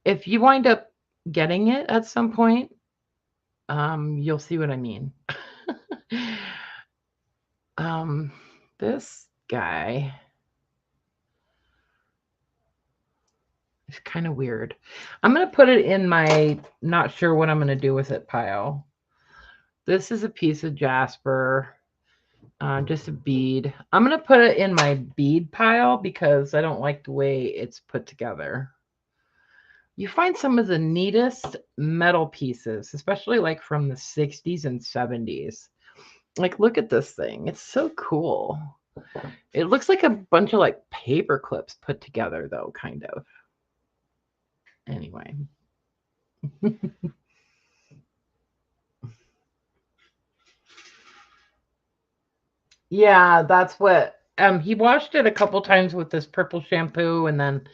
If you wind up getting it at some point, you'll see what I mean. This guy is kind of weird. I'm going to put it in my not sure what I'm going to do with it pile. This is a piece of jasper, just a bead. I'm going to put it in my bead pile because I don't like the way it's put together. You find some of the neatest metal pieces, especially like from the 60s and 70s. Like, look at this thing. It's so cool. It looks like a bunch of like paper clips put together, though, kind of. Anyway. Yeah, that's what he washed it a couple times with this purple shampoo, and then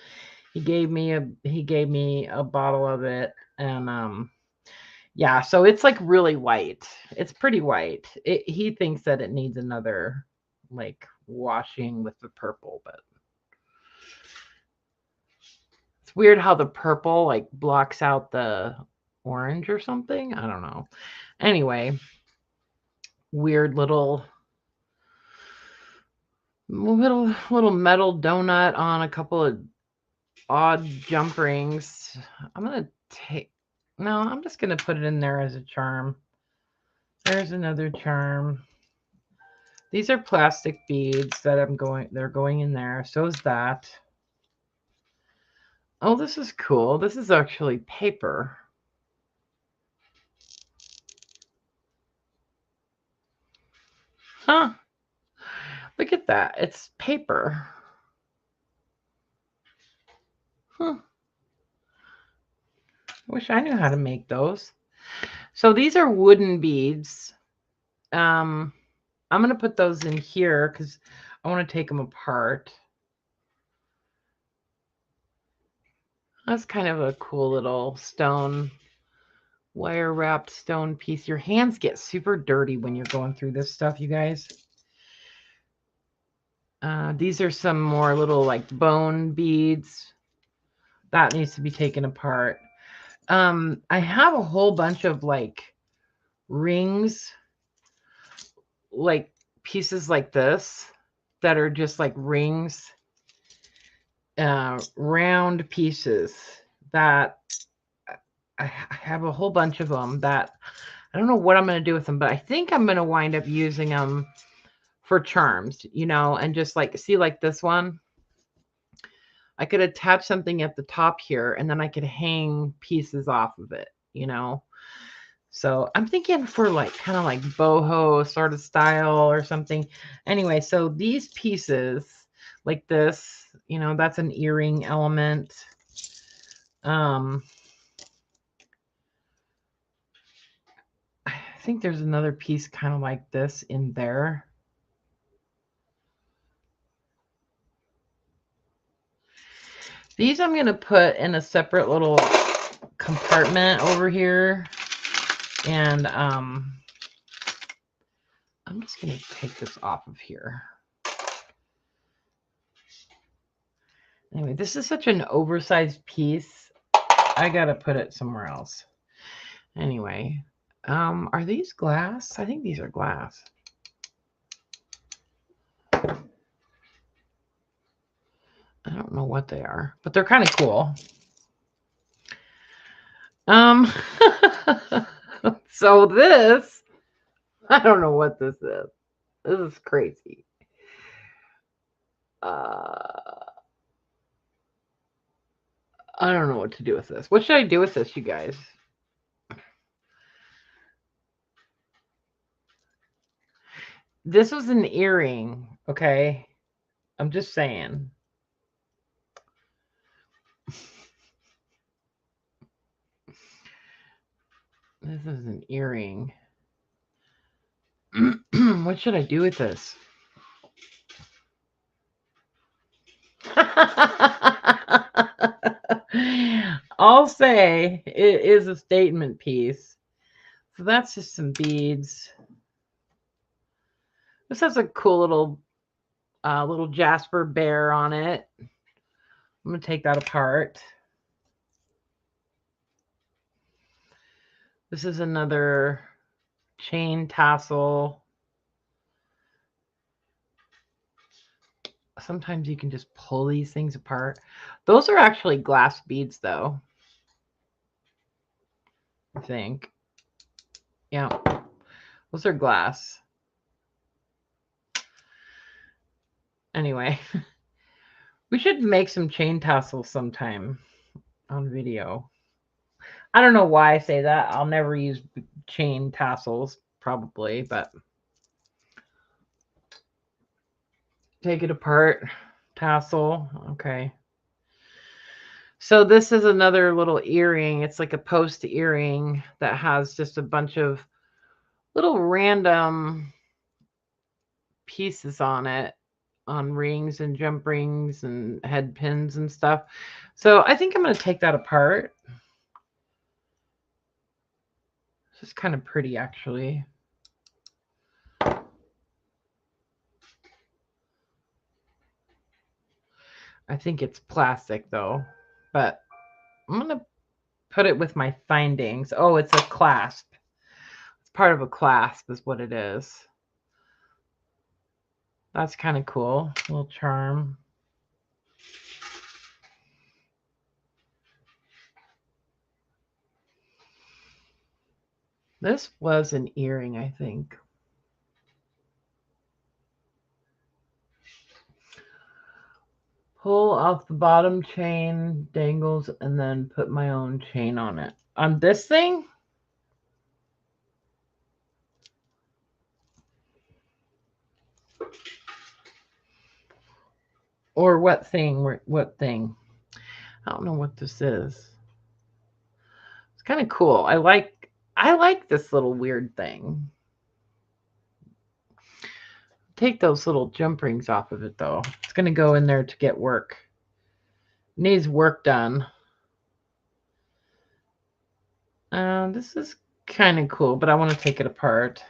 he gave me a bottle of it, and yeah, so it's like really white. It's pretty white. He thinks that it needs another like washing with the purple, but it's weird how the purple like blocks out the orange or something. I don't know. Anyway, weird little metal donut on a couple of odd jump rings. I'm gonna I'm just gonna put it in there as a charm. There's another charm. These are plastic beads that they're going in there. So is that. Oh, this is cool. This is actually paper. Huh. Look at that. It's paper. Huh. I wish I knew how to make those. So these are wooden beads. I'm going to put those in here because I want to take them apart. That's kind of a cool little stone, wire wrapped stone piece. Your hands get super dirty when you're going through this stuff, you guys. These are some more little like bone beads. That needs to be taken apart. I have a whole bunch of like rings, like pieces like this that are just like rings, round pieces that I have a whole bunch of them that I don't know what I'm going to do with them, but I think I'm going to wind up using them for charms, and just like, see, like this one, I could attach something at the top here and then I could hang pieces off of it, So I'm thinking for like kind of like boho sort of style or something. Anyway, so these pieces like this, that's an earring element. I think there's another piece kind of like this in there. These I'm going to put in a separate little compartment over here. And I'm just going to take this off of here. Anyway, this is such an oversized piece. I got to put it somewhere else. Anyway, are these glass? I think these are glass. I don't know what they are, but they're kind of cool. So this, I don't know what this is. This is crazy. I don't know what to do with this. What should I do with this, you guys? This was an earring, okay? I'm just saying. This is an earring. What should I do with this? I'll say it is a statement piece. So that's just some beads. This has a cool little Jasper bear on it. I'm going to take that apart. This is another chain tassel. Sometimes you can just pull these things apart. Those are actually glass beads, though. I think. Yeah. Those are glass. Anyway. We should make some chain tassels sometime on video. I don't know why I say that. I'll never use chain tassels, probably, but take it apart. Tassel. Okay. So this is another little earring. It's like a post earring that has just a bunch of little random pieces on it, on rings and jump rings and head pins and stuff. So I think I'm going to take that apart. This is kind of pretty, actually. I think it's plastic, though, but I'm going to put it with my findings. Oh, it's a clasp. It's part of a clasp is what it is. That's kind of cool. A little charm. This was an earring, I think. Pull off the bottom chain, dangles, and then put my own chain on it. On this thing? Or what thing? What thing? I don't know what this is. It's kind of cool. I like this little weird thing. Take those little jump rings off of it, though. It's going to go in there to get work. Needs work done. This is kind of cool, but I want to take it apart.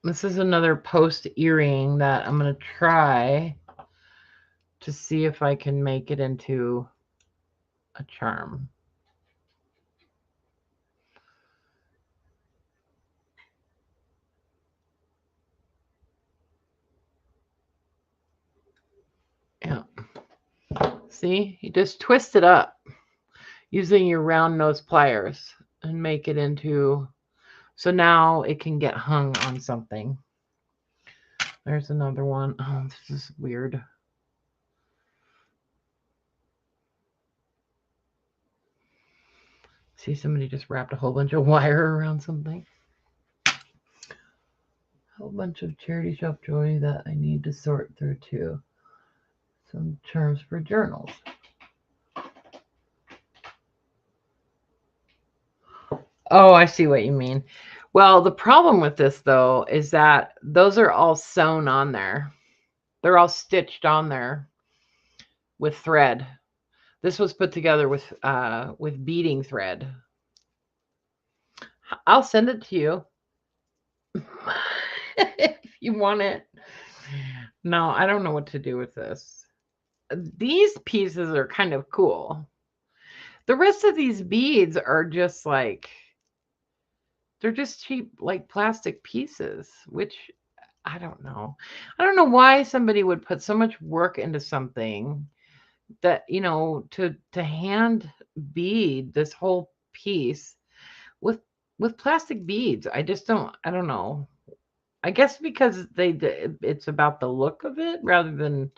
This is another post earring that I'm going to try to see if I can make it into a charm. Yeah. See, you just twist it up using your round nose pliers and make it into, so now it can get hung on something. There's another one. Oh, this is weird. See, somebody just wrapped a whole bunch of wire around something. A whole bunch of charity shop jewelry that I need to sort through too. Some charms for journals. Oh, I see what you mean. Well, the problem with this, though, is that those are all sewn on there. They're all stitched on there with thread. This was put together with beading thread. I'll send it to you if you want it. No, I don't know what to do with this. These pieces are kind of cool. The rest of these beads are just like, they're just cheap, like plastic pieces, which I don't know. I don't know why somebody would put so much work into something that, to hand bead this whole piece with plastic beads. I don't know. I guess because it's about the look of it rather than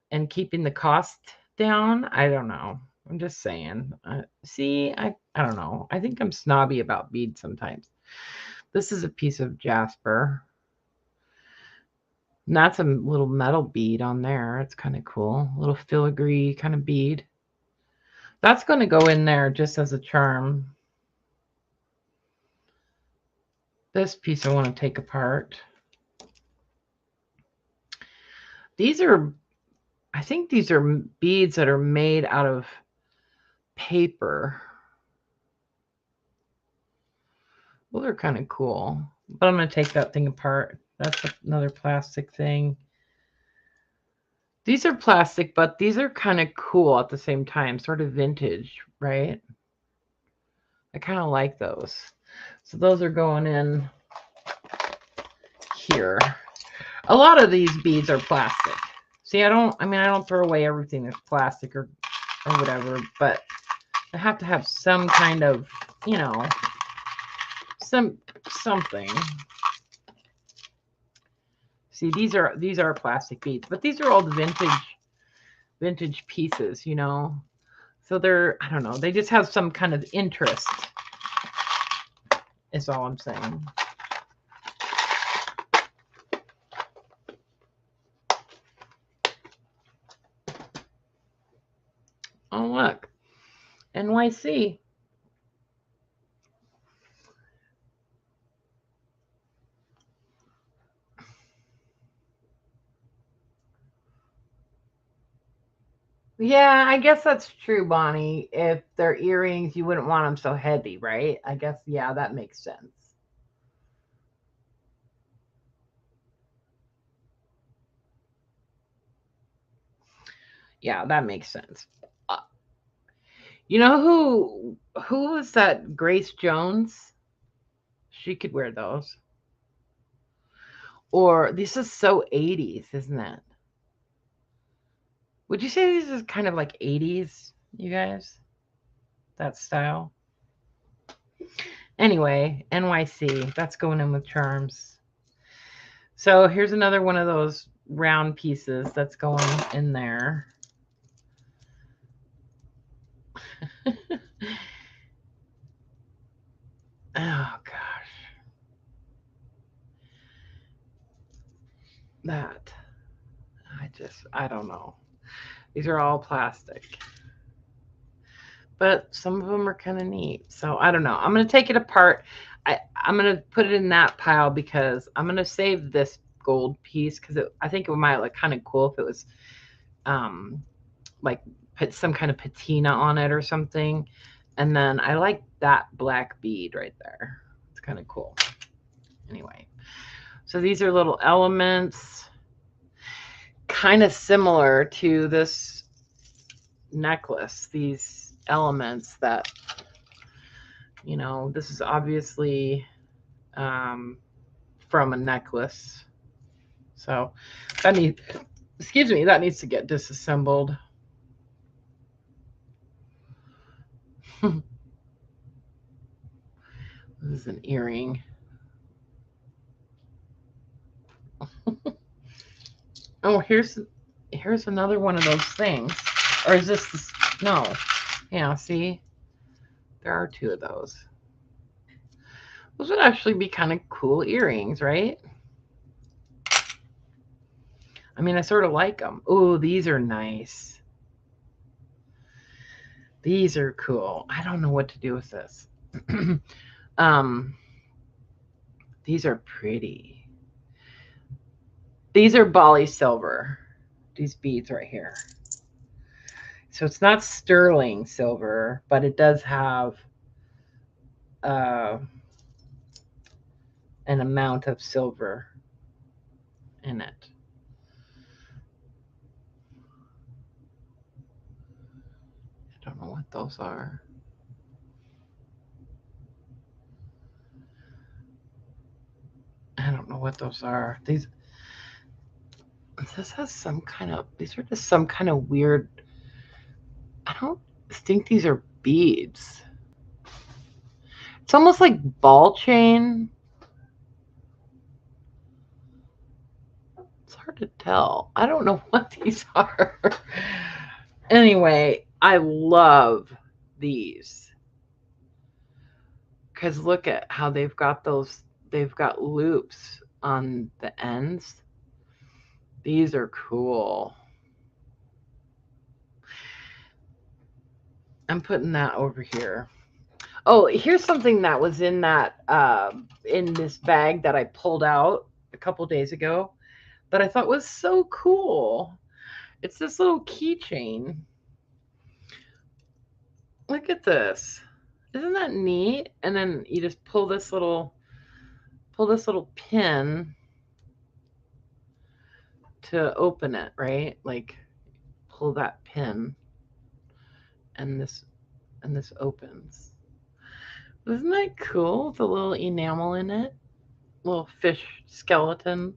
and keeping the cost down. I don't know. I'm just saying. See, I don't know. I think I'm snobby about beads sometimes. This is a piece of jasper. And that's a little metal bead on there. It's kind of cool. A little filigree kind of bead. That's going to go in there just as a charm. This piece I want to take apart. These are, I think these are beads that are made out of paper. Well, they're kind of cool. But I'm going to take that thing apart. That's another plastic thing. These are plastic, but these are kind of cool at the same time. Sort of vintage, right? I kind of like those. So those are going in here. A lot of these beads are plastic. See, I don't throw away everything that's plastic or whatever, but I have to have some kind of, something. See, these are plastic beads, but these are old vintage pieces, So they're, I don't know, they just have some kind of interest. Is all I'm saying. Oh, look. NYC. Yeah, I guess that's true, Bonnie. If they're earrings, you wouldn't want them so heavy, right? I guess, yeah, that makes sense. Yeah, that makes sense. You know who was that? Grace Jones? She could wear those. Or this is so 80s, isn't it? Would you say this is kind of like 80s, you guys? That style? Anyway, NYC, that's going in with charms. So here's another one of those round pieces that's going in there. Oh, gosh. That. I don't know. These are all plastic. But some of them are kind of neat. So I don't know. I'm going to take it apart. I'm going to put it in that pile because I'm going to save this gold piece because I think it might look kind of cool if it was like put some kind of patina on it or something. And then I like that black bead right there. It's kind of cool. Anyway, so these are little elements kind of similar to this necklace. These elements that, this is obviously from a necklace. So that needs to get disassembled. This is an earring. Oh, here's another one of those things. Or is this no. Yeah, see? There are two of those. Those would actually be kind of cool earrings, right? I mean, I sort of like them. Oh, these are nice. These are cool. I don't know what to do with this. These are pretty. These are Bali silver. These beads right here. So it's not sterling silver, but it does have an amount of silver in it. I don't know what those are. I don't know what those are. This has some kind of, these are just some kind of weird, I don't think these are beads. It's almost like ball chain. It's hard to tell. I don't know what these are. Anyway, I love these. Because look at how they've got loops on the ends. These are cool. I'm putting that over here. Oh, here's something that was in that in this bag that I pulled out a couple days ago that I thought was so cool. It's this little keychain. Look at this. Isn't that neat? And then you just pull this little pin to open it, right? Like pull that pin and this opens. Isn't that cool? With a little enamel in it. Little fish skeleton.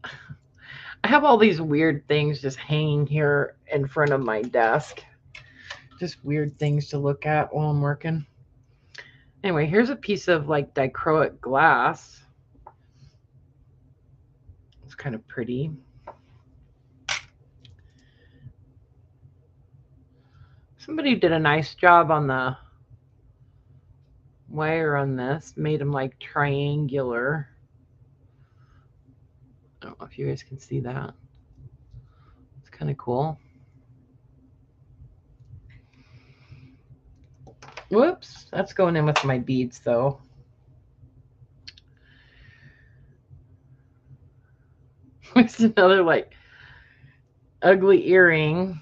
I have all these weird things just hanging here in front of my desk. Just weird things to look at while I'm working. Anyway, here's a piece of like dichroic glass. It's kind of pretty. Somebody did a nice job on the wire on this. Made them like triangular. I don't know if you guys can see that. It's kind of cool. Whoops, that's going in with my beads though. There's another like ugly earring.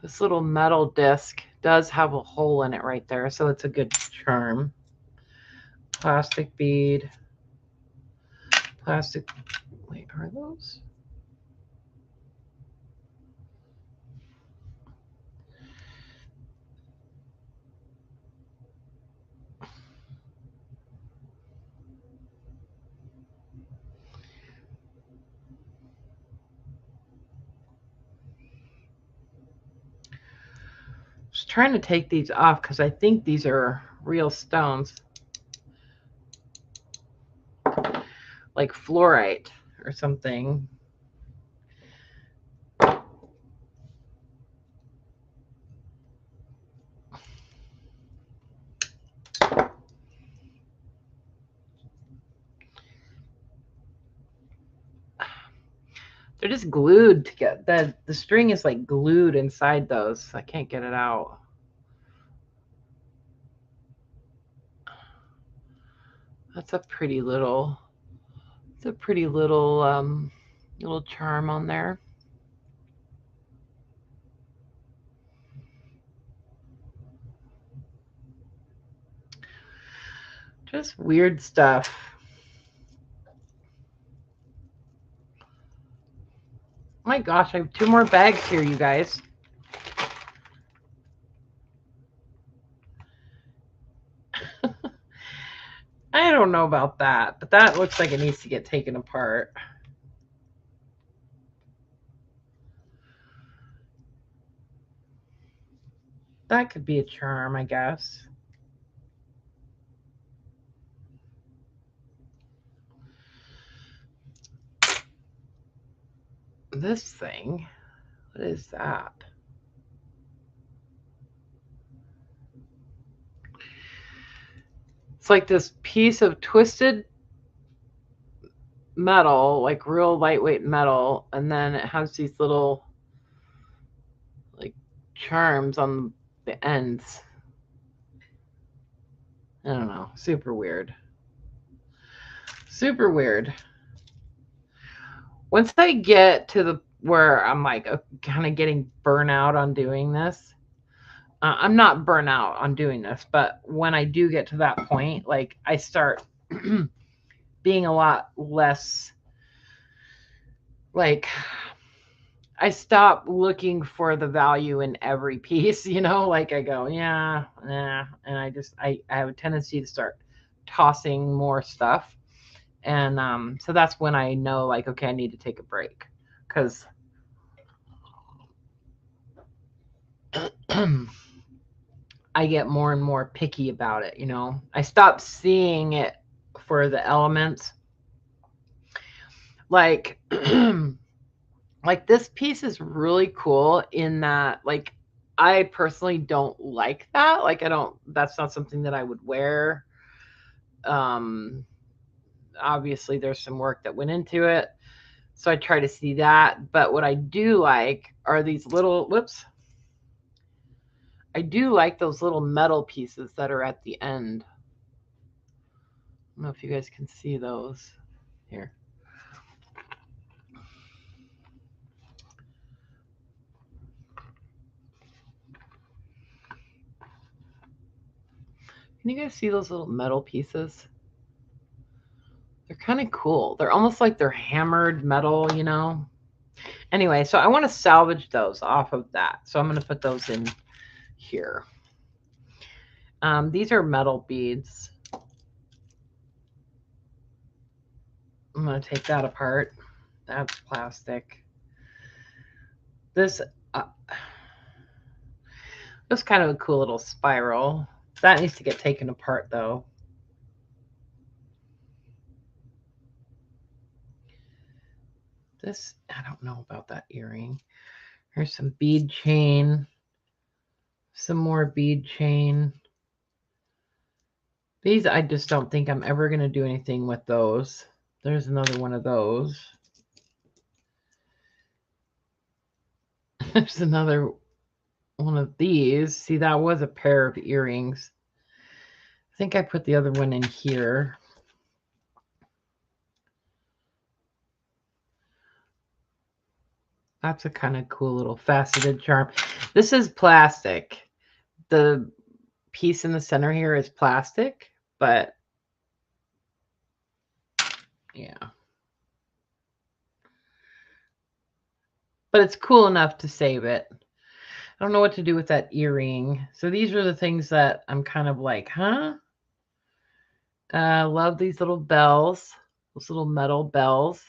This little metal disc does have a hole in it right there, so it's a good charm. Plastic bead. Plastic. Wait, are those? Just trying to take these off because I think these are real stones. Like fluorite or something. They're just glued together. The string is like glued inside those. I can't get it out. That's a pretty little, little charm on there. Just weird stuff. My gosh, I have 2 more bags here, you guys. I don't know about that, but that looks like it needs to get taken apart. That could be a charm, I guess. This thing, what is that? It's like this piece of twisted metal, like real lightweight metal, and then it has these little like charms on the ends. I don't know, super weird. Super weird. Once I get to the where I'm like kind of getting burnout on doing this, I'm not burnout on doing this, but when I do get to that point, like I start being a lot less like I stop looking for the value in every piece, like I go, yeah, and I have a tendency to start tossing more stuff. And so that's when I know, like, okay, I need to take a break because I get more and more picky about it. I stop seeing it for the elements. Like, like this piece is really cool in that, like, I personally don't like that. Like, that's not something that I would wear. Obviously, there's some work that went into it. So I try to see that. But what I do like are these little, whoops. I do like those little metal pieces that are at the end. I don't know if you guys can see those here. Can you guys see those little metal pieces? They're kind of cool. They're almost like they're hammered metal, Anyway, so I want to salvage those off of that. So I'm going to put those in here. These are metal beads. I'm going to take that apart. That's plastic. This kind of a cool little spiral. That needs to get taken apart, though. This, I don't know about that earring. Here's some bead chain. Some more bead chain. These, I just don't think I'm ever going to do anything with those. There's another one of those. There's another one of these. See, that was a pair of earrings. I think I put the other one in here. That's a kind of cool little faceted charm. This is plastic. The piece in the center here is plastic, but yeah. But it's cool enough to save it. I don't know what to do with that earring. So these are the things that I'm kind of like, huh? Love these little bells, those little metal bells.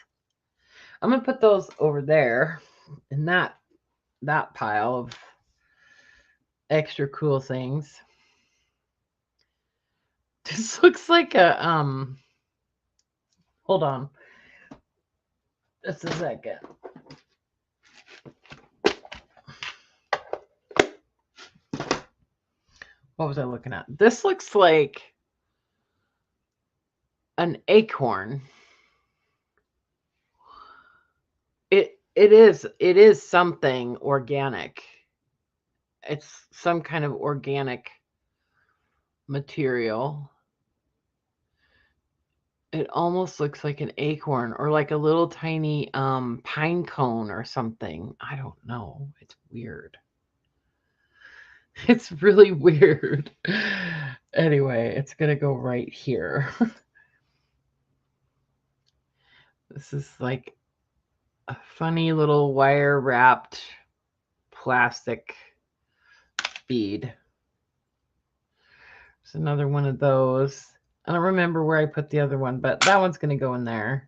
I'm going to put those over there in that pile of extra cool things. This looks like a, hold on. Just a second. What was I looking at? This looks like an acorn. It is something organic. It's some kind of organic material. It almost looks like an acorn or like a little tiny pine cone or something. I don't know. It's weird. It's really weird. Anyway, it's going to go right here. This is like a funny little wire wrapped plastic bead. There's another one of those. I don't remember where I put the other one, but that one's going to go in there.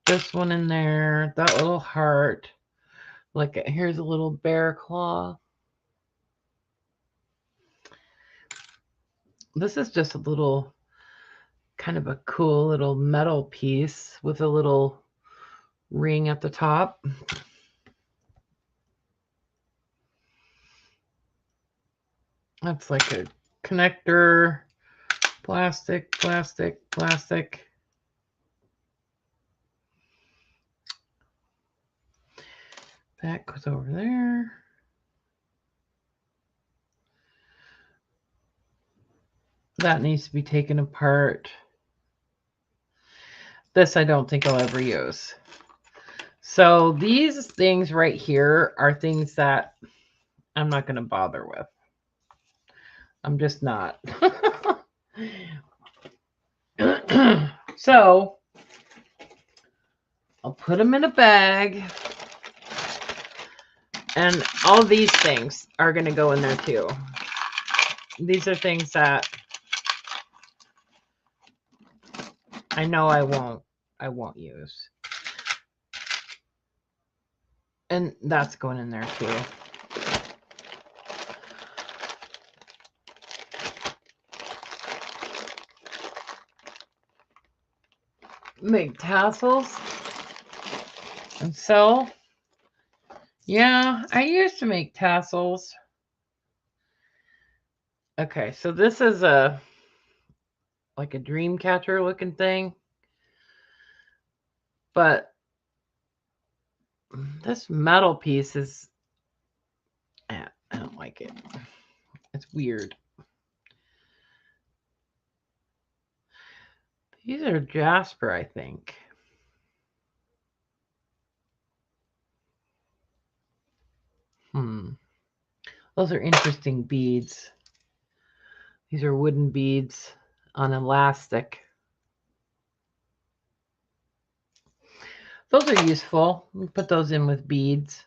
This one in there. That little heart. Like, here's a little bear claw. This is just a little, kind of a cool little metal piece with a little ring at the top. That's like a connector. Plastic, plastic, plastic. That goes over there. That needs to be taken apart. This I don't think I'll ever use. So these things right here are things that I'm not going to bother with. I'm just not. So I'll put them in a bag. And all these things are going to go in there too. These are things that I know I won't use. And that's going in there too. Make tassels. And so, yeah, I used to make tassels. Okay, so this is like a dream catcher looking thing. But this metal piece is, I don't like it. It's weird. These are jasper, I think. Those are interesting beads. These are wooden beads on elastic. Those are useful. We put those in with beads.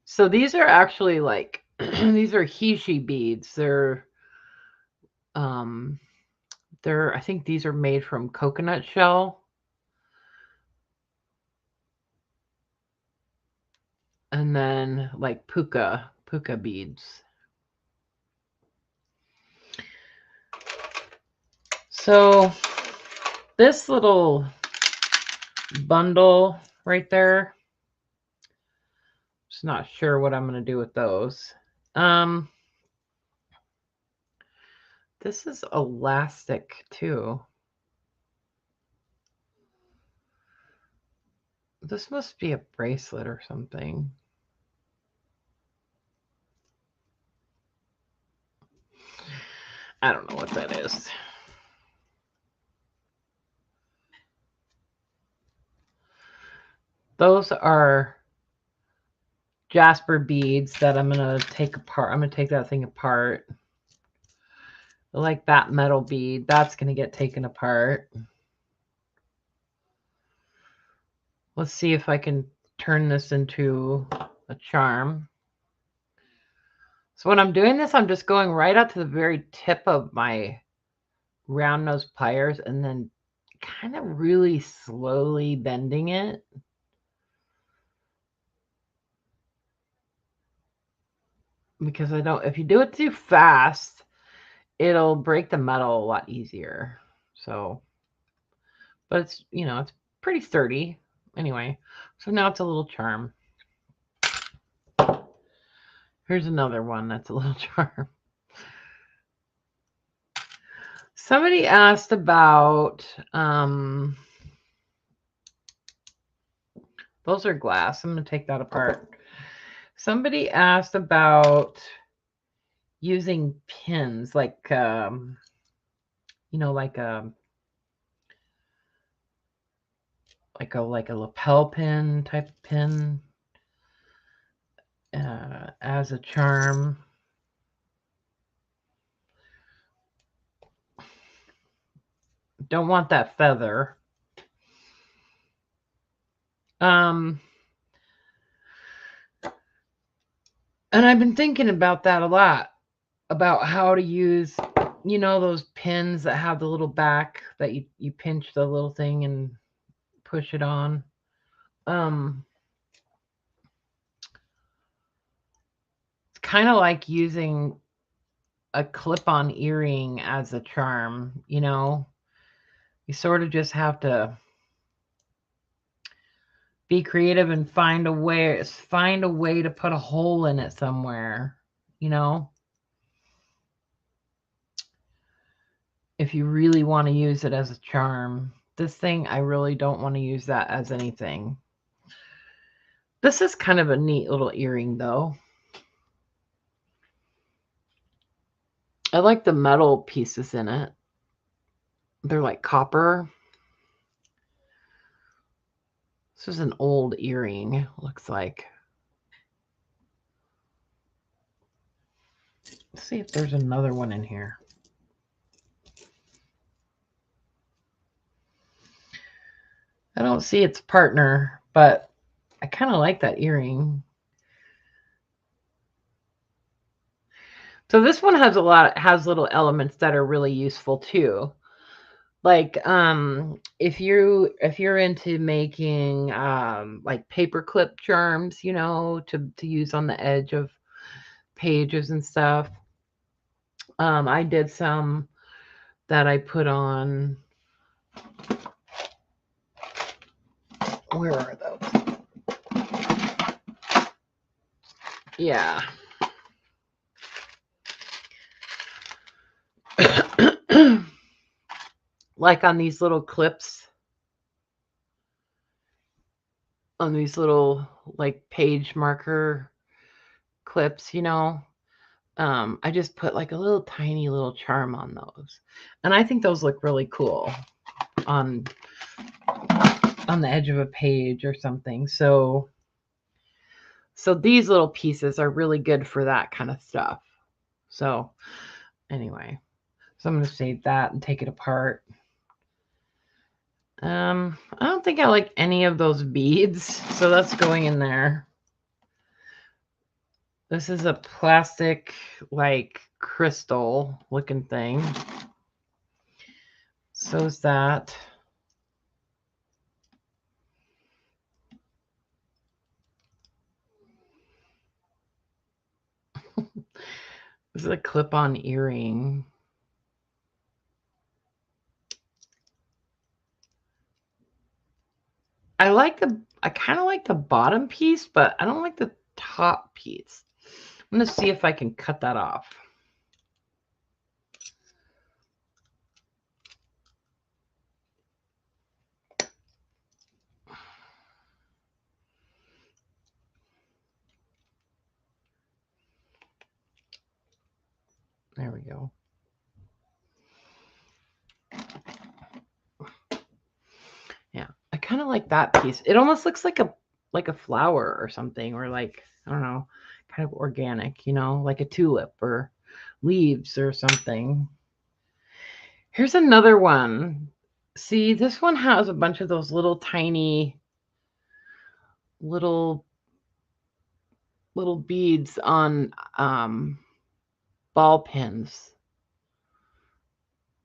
So these are actually like, these are Hishi beads. They're, I think these are made from coconut shell. And then like puka beads. So this little bundle right there, just not sure what I'm going to do with those. This is elastic too. This must be a bracelet or something. I don't know what that is. Those are jasper beads that I'm going to take apart. I'm going to take that thing apart. Like that metal bead, that's going to get taken apart. Let's see if I can turn this into a charm. So when I'm doing this, I'm just going right out to the very tip of my round nose pliers and then kind of really slowly bending it. Because I don't, if you do it too fast, it'll break the metal a lot easier. So, but it's, you know, it's pretty sturdy. Anyway, so now it's a little charm. Here's another one that's a little charm. Somebody asked about, those are glass. I'm going to take that apart. Somebody asked about using pins, like, you know, like a lapel pin type of pin as a charm. Don't want that feather. And I've been thinking about that a lot, about how to use, you know, those pins that have the little back that you pinch the little thing and push it on. It's kind of like using a clip-on earring as a charm, you know. You sort of just have to be creative and find a way to put a hole in it somewhere, you know. if you really want to use it as a charm. This thing, I really don't want to use that as anything. This is kind of a neat little earring, though. I like the metal pieces in it. They're like copper. This is an old earring, looks like. Let's see if there's another one in here. I don't see its partner, but I kind of like that earring. So this one has has little elements that are really useful too. Like if you're into making like paperclip charms, you know, to use on the edge of pages and stuff. I did some that I put on. Where are those? Yeah. Like on these little clips, on these little like page marker clips, you know. I just put like a little tiny little charm on those, and I think those look really cool on the edge of a page or something. So these little pieces are really good for that kind of stuff. So anyway, so I'm going to save that and take it apart. I don't think I like any of those beads, so that's going in there. This is a plastic, like, crystal looking thing. So is that. This is a clip-on earring. I kind of like the bottom piece, but I don't like the top piece. I'm going to see if I can cut that off. There we go. Yeah, I kind of like that piece. It almost looks like a flower or something, or like, I don't know, kind of organic, you know, like a tulip or leaves or something. Here's another one. See, this one has a bunch of those little tiny little beads on ball pins.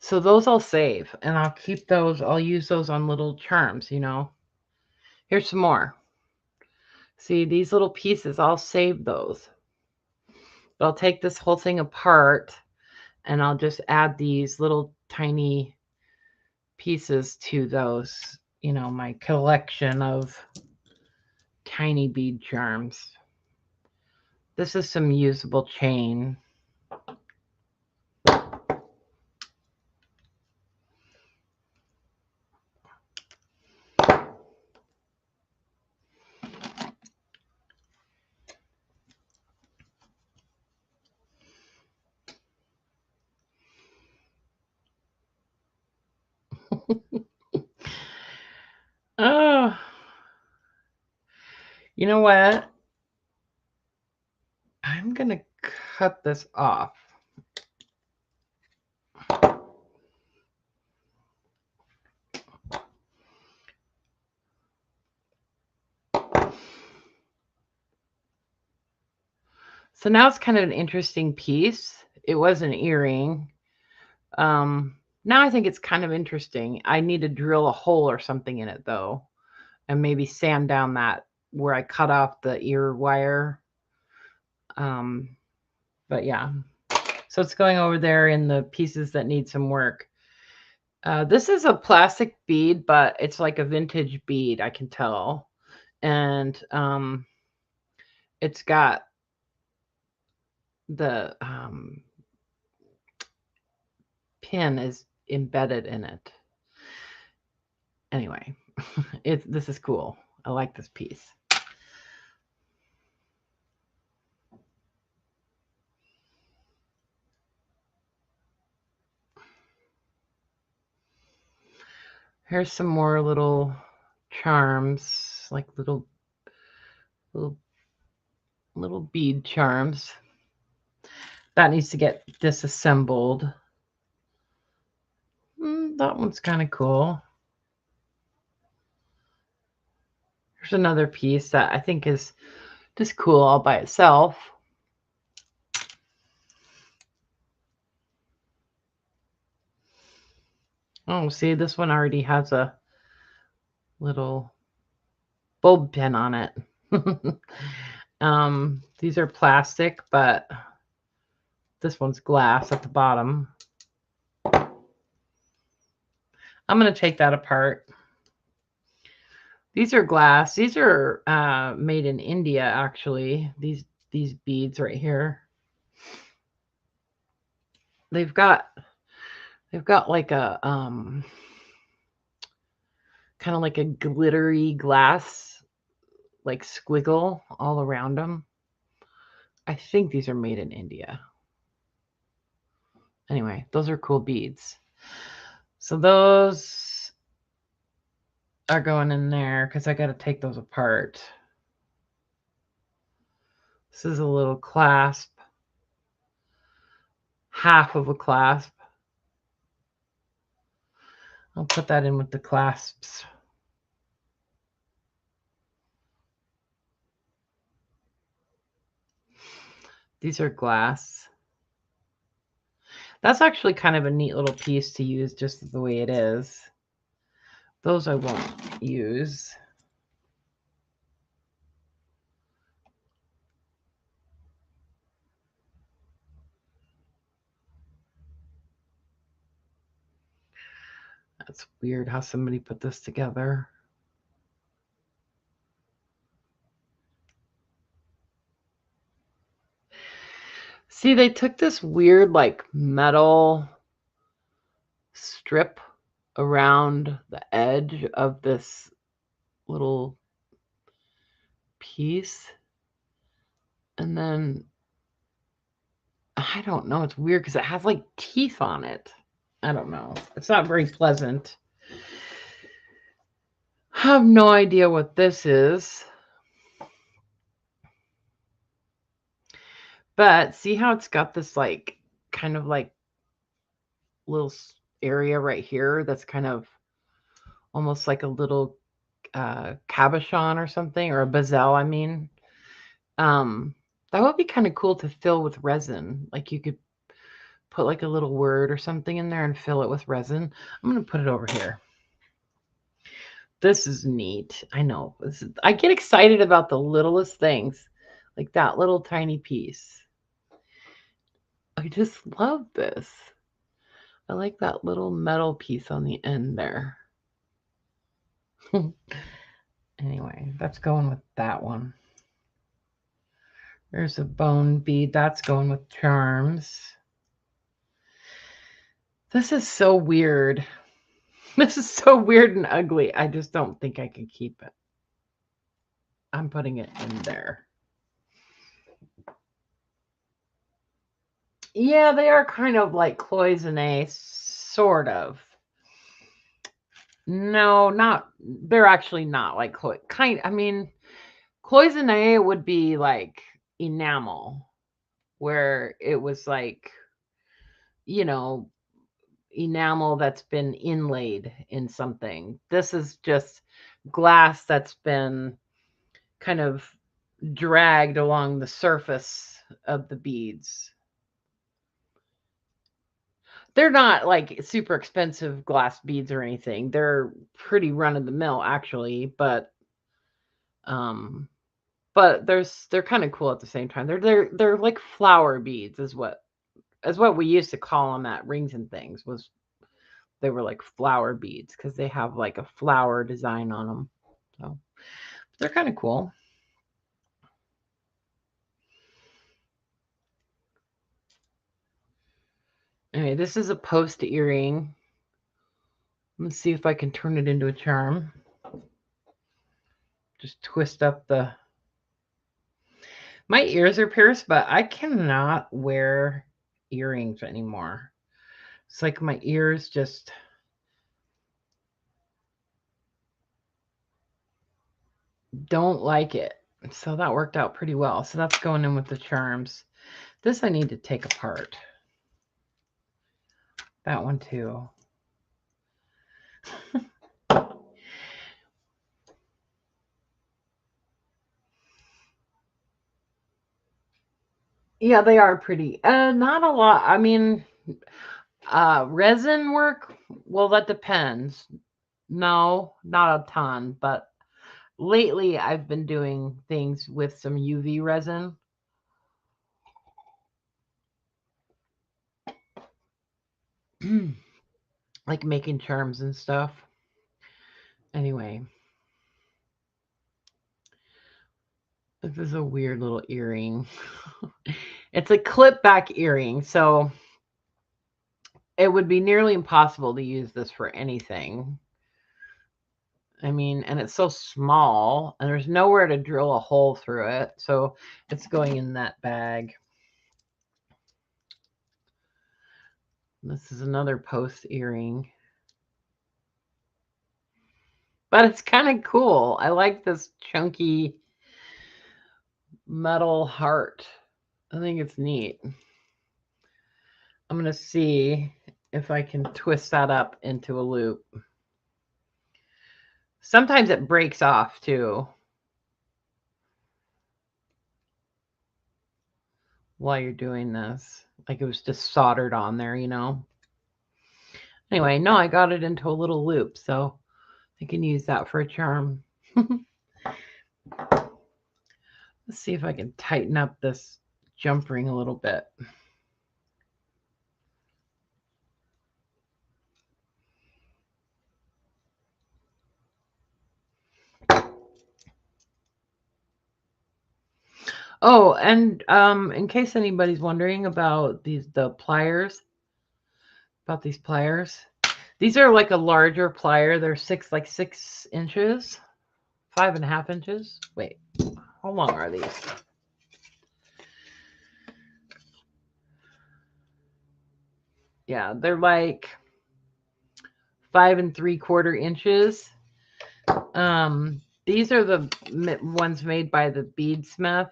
So those I'll save, and I'll keep those. I'll use those on little charms, you know. Here's some more. See, these little pieces, I'll save those. But I'll take this whole thing apart, and I'll just add these little tiny pieces to those, you know, my collection of tiny bead charms. This is some usable chain. Oh, you know what? I'm going to cut this off. So now it's kind of an interesting piece. It was an earring. Now I think it's kind of interesting. I need to drill a hole or something in it, though, and maybe sand down that where I cut off the ear wire. But yeah, so it's going over there in the pieces that need some work. This is a plastic bead, but it's like a vintage bead, I can tell. And it's got the pin is embedded in it. Anyway, this is cool. I like this piece. Here's some more little charms, like little bead charms. That needs to get disassembled. That one's kind of cool. There's another piece that I think is just cool all by itself. Oh, see, this one already has a little bulb pin on it. These are plastic, but this one's glass at the bottom. I'm going to take that apart. These are glass. These are made in India, actually. These beads right here. They've got like a kind of like a glittery glass, like squiggle all around them. I think these are made in India. Anyway, those are cool beads. So those are going in there because I got to take those apart. This is a little clasp, half of a clasp. I'll put that in with the clasps. These are glass. That's actually kind of a neat little piece to use just the way it is. Those I won't use. That's weird how somebody put this together. See, they took this weird like metal strip around the edge of this little piece. And then, I don't know, it's weird because it has like teeth on it. I don't know. It's not very pleasant. I have no idea what this is. But see how it's got this like kind of like little area right here that's kind of almost like a little cabochon or something, or a bezel, I mean. That would be kind of cool to fill with resin. Like you could put like a little word or something in there and fill it with resin. I'm going to put it over here. This is neat. I know. I get excited about the littlest things, like that little tiny piece. I just love this. I like that little metal piece on the end there. Anyway, that's going with that one. There's a bone bead. That's going with charms. This is so weird. This is so weird and ugly. I just don't think I can keep it. I'm putting it in there. Yeah, they are kind of like cloisonne, sort of. No, not. They're actually not like I mean, cloisonne would be like enamel, where it was like, you know, enamel that's been inlaid in something. This is just glass that's been kind of dragged along the surface of the beads. They're not like super expensive glass beads or anything. They're pretty run of the mill actually, but they're kind of cool at the same time. They're like flower beads is what we used to call them at rings and things. Was they were like flower beads because they have like a flower design on them. So they're kind of cool. Anyway, this is a post earring. Let's see if I can turn it into a charm. Just twist up the... My ears are pierced, but I cannot wear earrings anymore. It's like my ears just... don't like it. So that worked out pretty well. So that's going in with the charms. This I need to take apart. That one too. Yeah, they are pretty. Not a lot. I mean, resin work, well, that depends. No, not a ton, but lately I've been doing things with some UV resin. Like making charms and stuff. Anyway, this is a weird little earring. It's a clip back earring, so it would be nearly impossible to use this for anything. I mean, and it's so small, and there's nowhere to drill a hole through it, so it's going in that bag. This is another post earring. But it's kind of cool. I like this chunky metal heart. I think it's neat. I'm going to see if I can twist that up into a loop. Sometimes it breaks off too while you're doing this. Like it was just soldered on there, you know. Anyway, no, I got it into a little loop, so I can use that for a charm. Let's see if I can tighten up this jump ring a little bit. Oh, and in case anybody's wondering about the pliers, about these pliers, these are like a larger plier. They're 6 inches, 5.5 inches. Wait, how long are these? Yeah, they're like 5 3/4 inches. These are the ones made by the beadsmith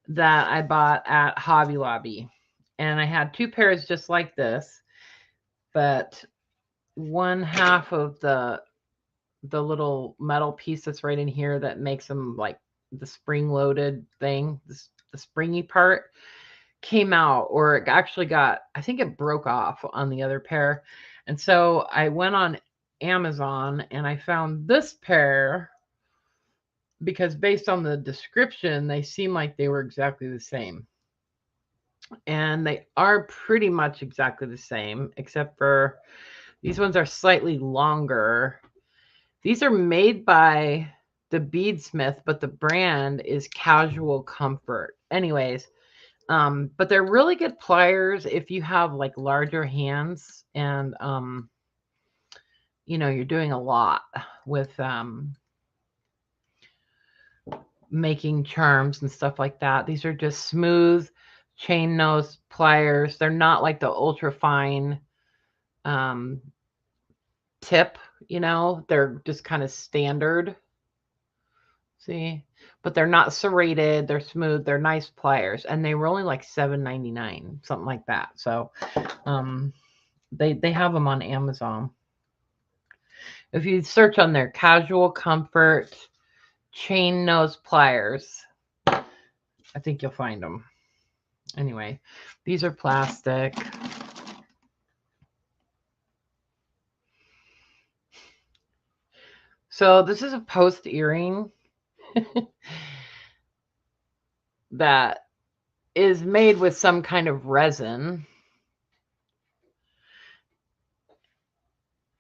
that I bought at Hobby Lobby. And I had 2 pairs just like this, but one half of the little metal piece that's right in here that makes them like the spring loaded thing, the springy part came out, or it actually got, I think it broke off on the other pair. And so I went on Amazon and I found this pair because based on the description, they seem like they were exactly the same. And they are pretty much exactly the same, except for these ones are slightly longer. These are made by the beadsmith, but the brand is Casual Comfort. Anyways, but they're really good pliers if you have like larger hands and you know, you're doing a lot with making charms and stuff like that. These are just smooth chain nose pliers. They're not like the ultra fine tip, you know, they're just kind of standard. See, but they're not serrated. They're smooth. They're nice pliers, and they were only like $7.99, something like that. So, they have them on Amazon. If you search on their Casual Comfort chain nose pliers, I think you'll find them. Anyway, these are plastic. So this is a post earring that is made with some kind of resin.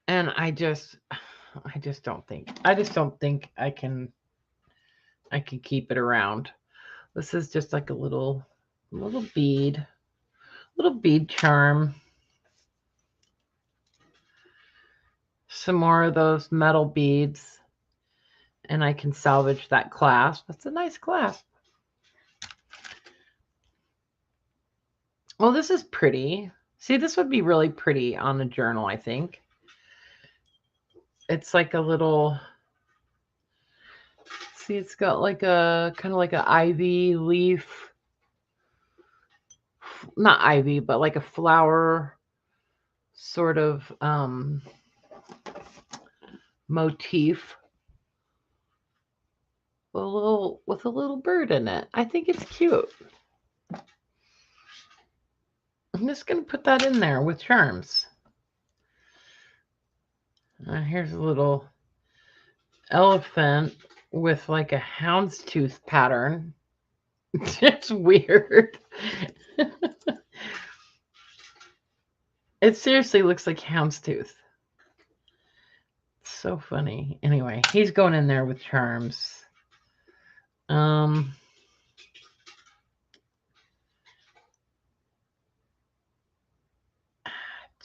And I just don't think I can keep it around. This is just like a little bead charm. some more of those metal beads, and I can salvage that clasp. That's a nice clasp. Well, this is pretty. See, this would be really pretty on a journal, I think. It's like a little, see, it's got like a kind of like an ivy leaf, not ivy, but like a flower sort of motif with a little bird in it. I think it's cute. I'm just going to put that in there with charms. Here's a little elephant with like a houndstooth pattern. It's weird. It seriously looks like houndstooth. It's so funny. Anyway, he's going in there with charms.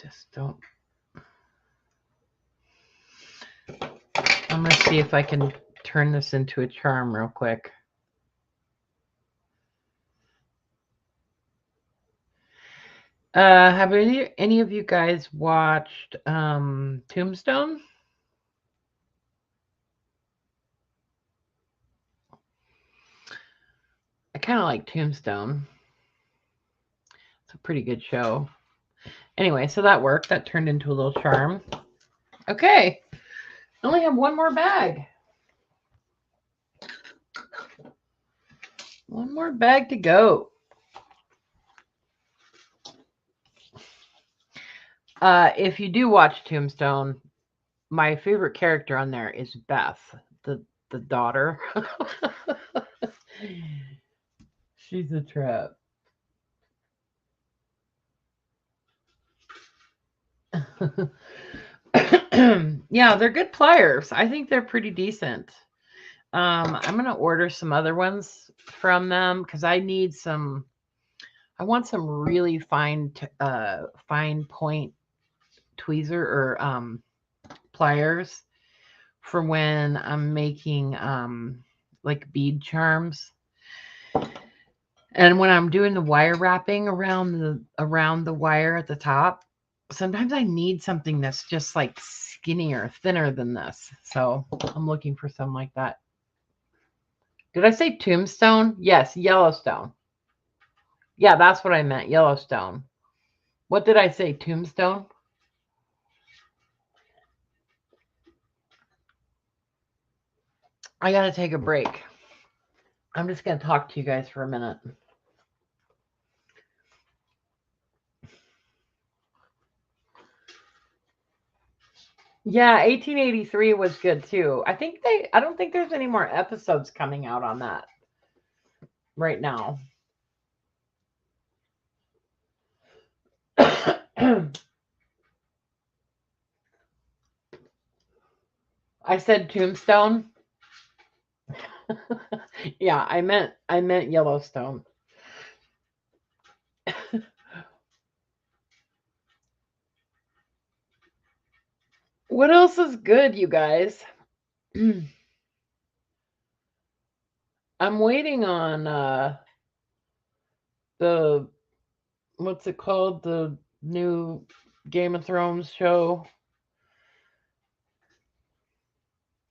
Just don't. I'm going to see if I can turn this into a charm real quick. Have any of you guys watched Tombstone? I kind of like Tombstone. It's a pretty good show. Anyway, so that worked. That turned into a little charm. Okay. I only have one more bag. One more bag to go. If you do watch Tombstone, my favorite character on there is Beth, the daughter. She's a trip. Yeah, they're good pliers. I think they're pretty decent. I'm gonna order some other ones from them because I need some. I want some really fine point tweezer or pliers for when I'm making like bead charms. And when I'm doing the wire wrapping around the wire at the top, sometimes I need something that's just like skinnier, thinner than this. So I'm looking for something like that. Did I say Tombstone? Yes, Yellowstone. Yeah, that's what I meant, Yellowstone. What did I say, Tombstone? I gotta take a break. I'm just gonna talk to you guys for a minute. Yeah, 1883 was good too. I don't think there's any more episodes coming out on that right now. I said Tombstone. Yeah, I meant Yellowstone. What else is good, you guys? I'm waiting on the what's it called? The new Game of Thrones show.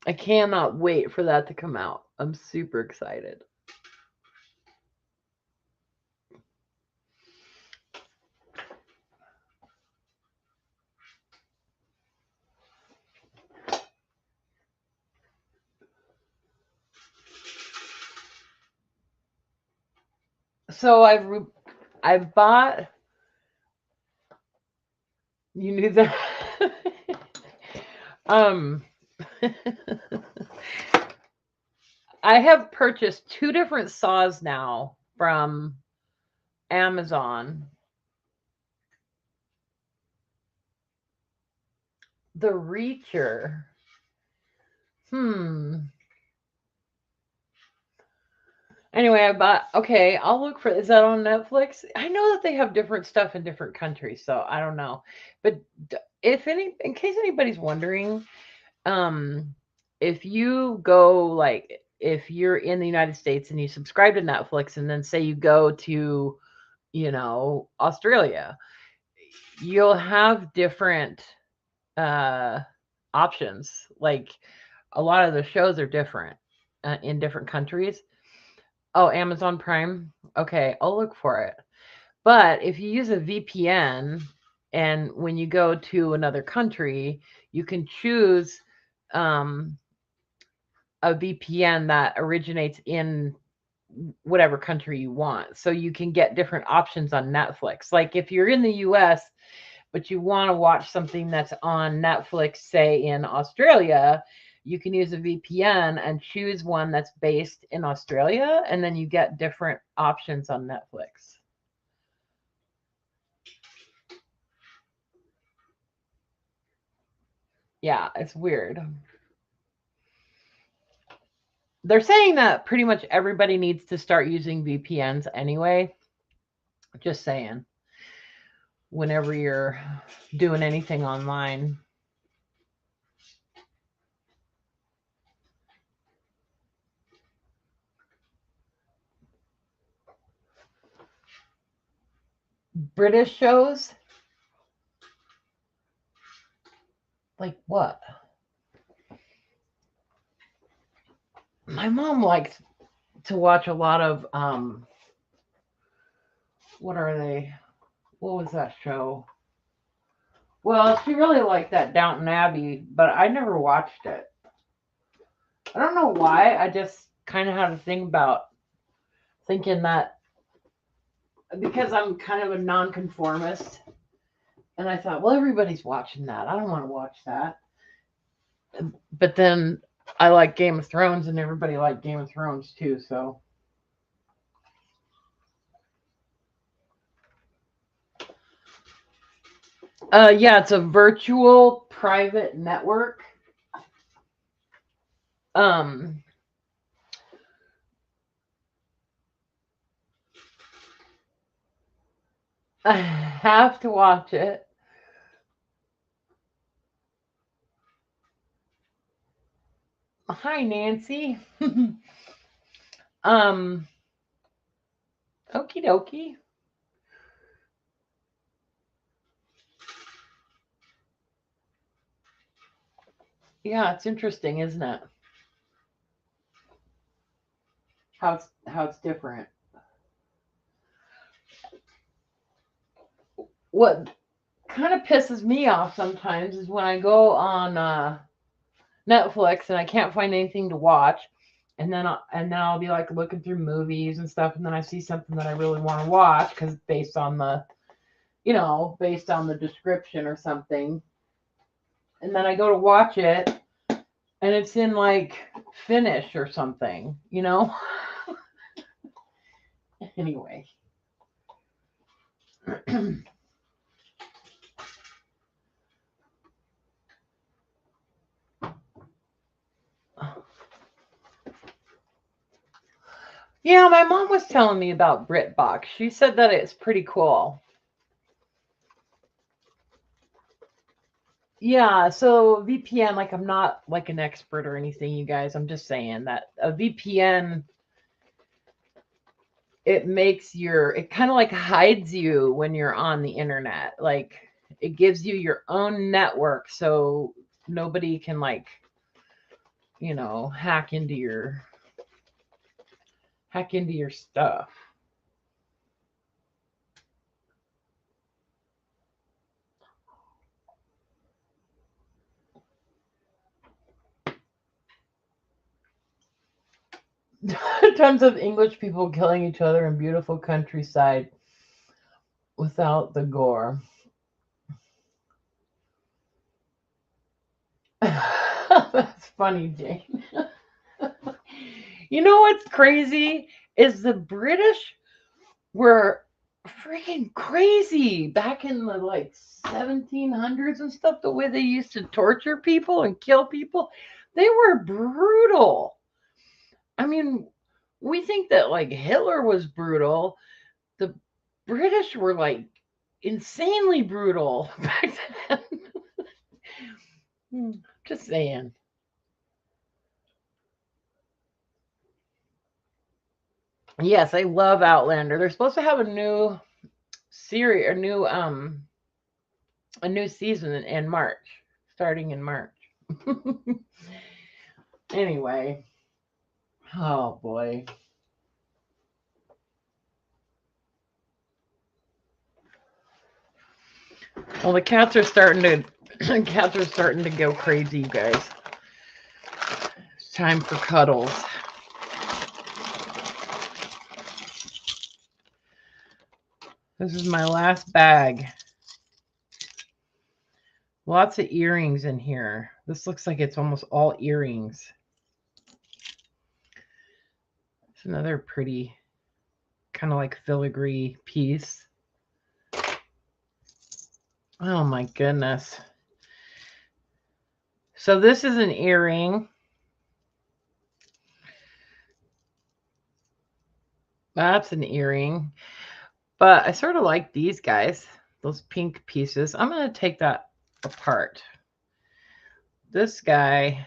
I cannot wait for that to come out. I'm super excited. So I've bought. You knew that. I have purchased 2 different saws now from Amazon. The Reacher. Anyway, okay, I'll look for, is that on Netflix? I know that they have different stuff in different countries, so I don't know. But in case anybody's wondering, um, if you go, like, if you're in the United States and you subscribe to Netflix and then say you go to, Australia, you'll have different uh options. Like, a lot of the shows are different in different countries. Oh, Amazon Prime. Okay, I'll look for it. But if you use a VPN and when you go to another country, you can choose um, a VPN that originates in whatever country you want. So you can get different options on Netflix. Like, if you're in the US, but you want to watch something that's on Netflix, say in Australia, you can use a VPN and choose one that's based in Australia, and then you get different options on Netflix. Yeah, it's weird. They're saying that pretty much everybody needs to start using VPNs anyway. Just saying. Whenever you're doing anything online. British shows? Like what? My mom likes to watch a lot of what are they? What was that show? Well, she really liked that Downton Abbey, but I never watched it. I don't know why. I just kind of had a thing about thinking that, because I'm kind of a nonconformist, and I thought, well, everybody's watching that. I don't want to watch that. But then I like Game of Thrones, and everybody liked Game of Thrones too. So, yeah, it's a virtual private network. Um, I have to watch it. Hi, Nancy. um, Okie dokie. Yeah, it's interesting, isn't it? How it's different. What kind of pisses me off sometimes is when I go on Netflix and I can't find anything to watch, and then I'll be like looking through movies and stuff, and then I see something that I really want to watch because based on the description or something, and then I go to watch it, and it's in like Finnish or something. Anyway. Yeah, my mom was telling me about BritBox. She said that it's pretty cool. Yeah, so VPN, like, I'm not like an expert or anything, you guys. I'm just saying that a VPN, it kind of like hides you when you're on the internet. Like, it gives you your own network so nobody can, like, hack into your stuff. Tons of English people killing each other in beautiful countryside without the gore. That's funny, Jane. You know what's crazy is the British were freaking crazy back in the like 1700s and stuff. The way they used to torture people and kill people, they were brutal. I mean, we think that like Hitler was brutal. The British were like insanely brutal back then. Just saying. Yes, I love Outlander. They're supposed to have a new series, a new season in March, starting in March. Anyway, oh boy. Well, the cats are starting to go crazy, you guys. It's time for cuddles. This is my last bag. Lots of earrings in here. This looks like it's almost all earrings. It's another pretty kind of like filigree piece. Oh my goodness. So this is an earring. That's an earring. But I sort of like these guys, those pink pieces. I'm going to take that apart. This guy,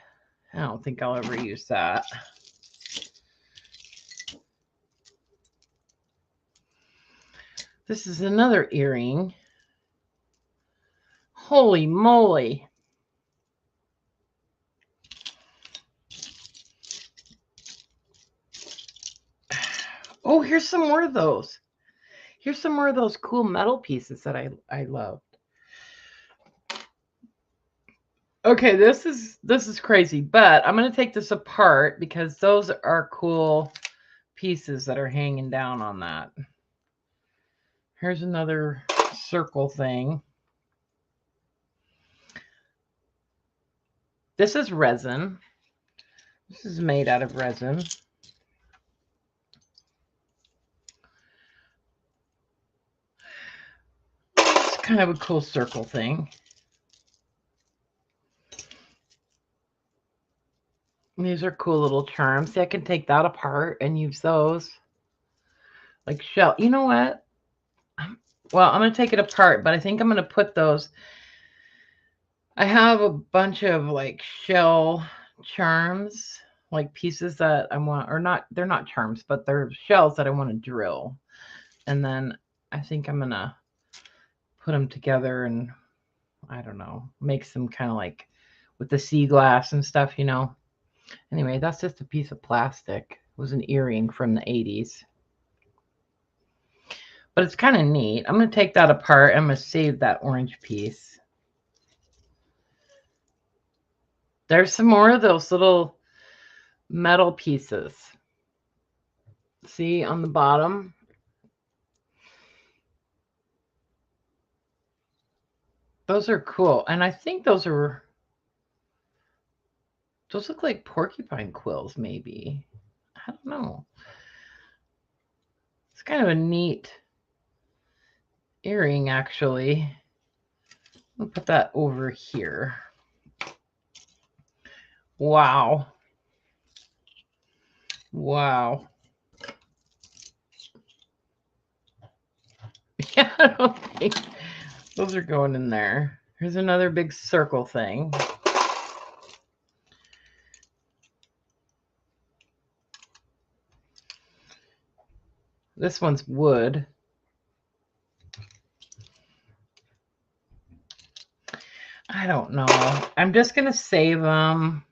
I don't think I'll ever use that. This is another earring. Holy moly. Oh, here's some more of those. Here's some more of those cool metal pieces that I loved. Okay, this is crazy, but I'm going to take this apart because those are cool pieces that are hanging down on that. Here's another circle thing. This is resin. This is made out of resin. It's kind of a cool circle thing. These are cool little charms. See, I can take that apart and use those. Like shell. You know what? Well, I'm going to take it apart, but I think I'm going to put those. I have a bunch of like shell charms, like pieces that I want, or not, they're not charms, but they're shells that I want to drill. And then I think I'm going to put them together and, I don't know, make some kind of like with the sea glass and stuff, you know. Anyway, that's just a piece of plastic. It was an earring from the 80s. But it's kind of neat. I'm going to take that apart. I'm going to save that orange piece. There's some more of those little metal pieces. See on the bottom? Those are cool. And I think those look like porcupine quills, maybe. I don't know. It's kind of a neat earring, actually. I'll put that over here. Wow. Wow. Yeah, I don't think those are going in there. Here's another big circle thing. This one's wood. I don't know. I'm just going to save them.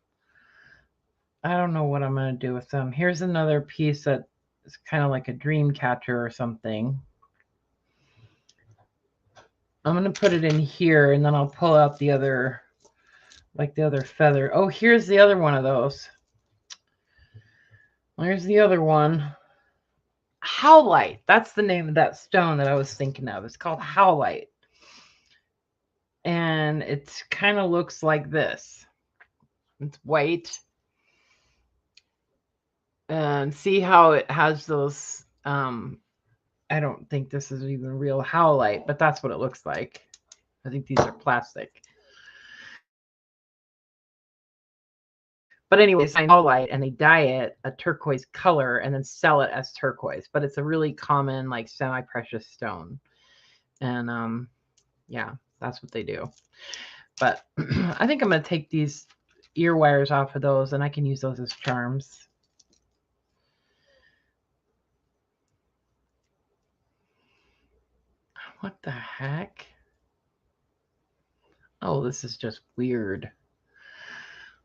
I don't know what I'm going to do with them. Here's another piece that is kind of like a dream catcher or something. I'm going to put it in here and then I'll pull out the other, like the other feather. Oh, here's the other one of those. There's the other one. Howlite. That's the name of that stone that I was thinking of. It's called howlite. And it kind of looks like this. It's white. And see how it has those, I don't think this is even real howlite, but that's what it looks like. I think these are plastic. But anyways, I know light and they dye it a turquoise color and then sell it as turquoise. But it's a really common like semi-precious stone. And yeah, that's what they do. But I think I'm going to take these ear wires off of those and I can use those as charms. What the heck? Oh, this is just weird.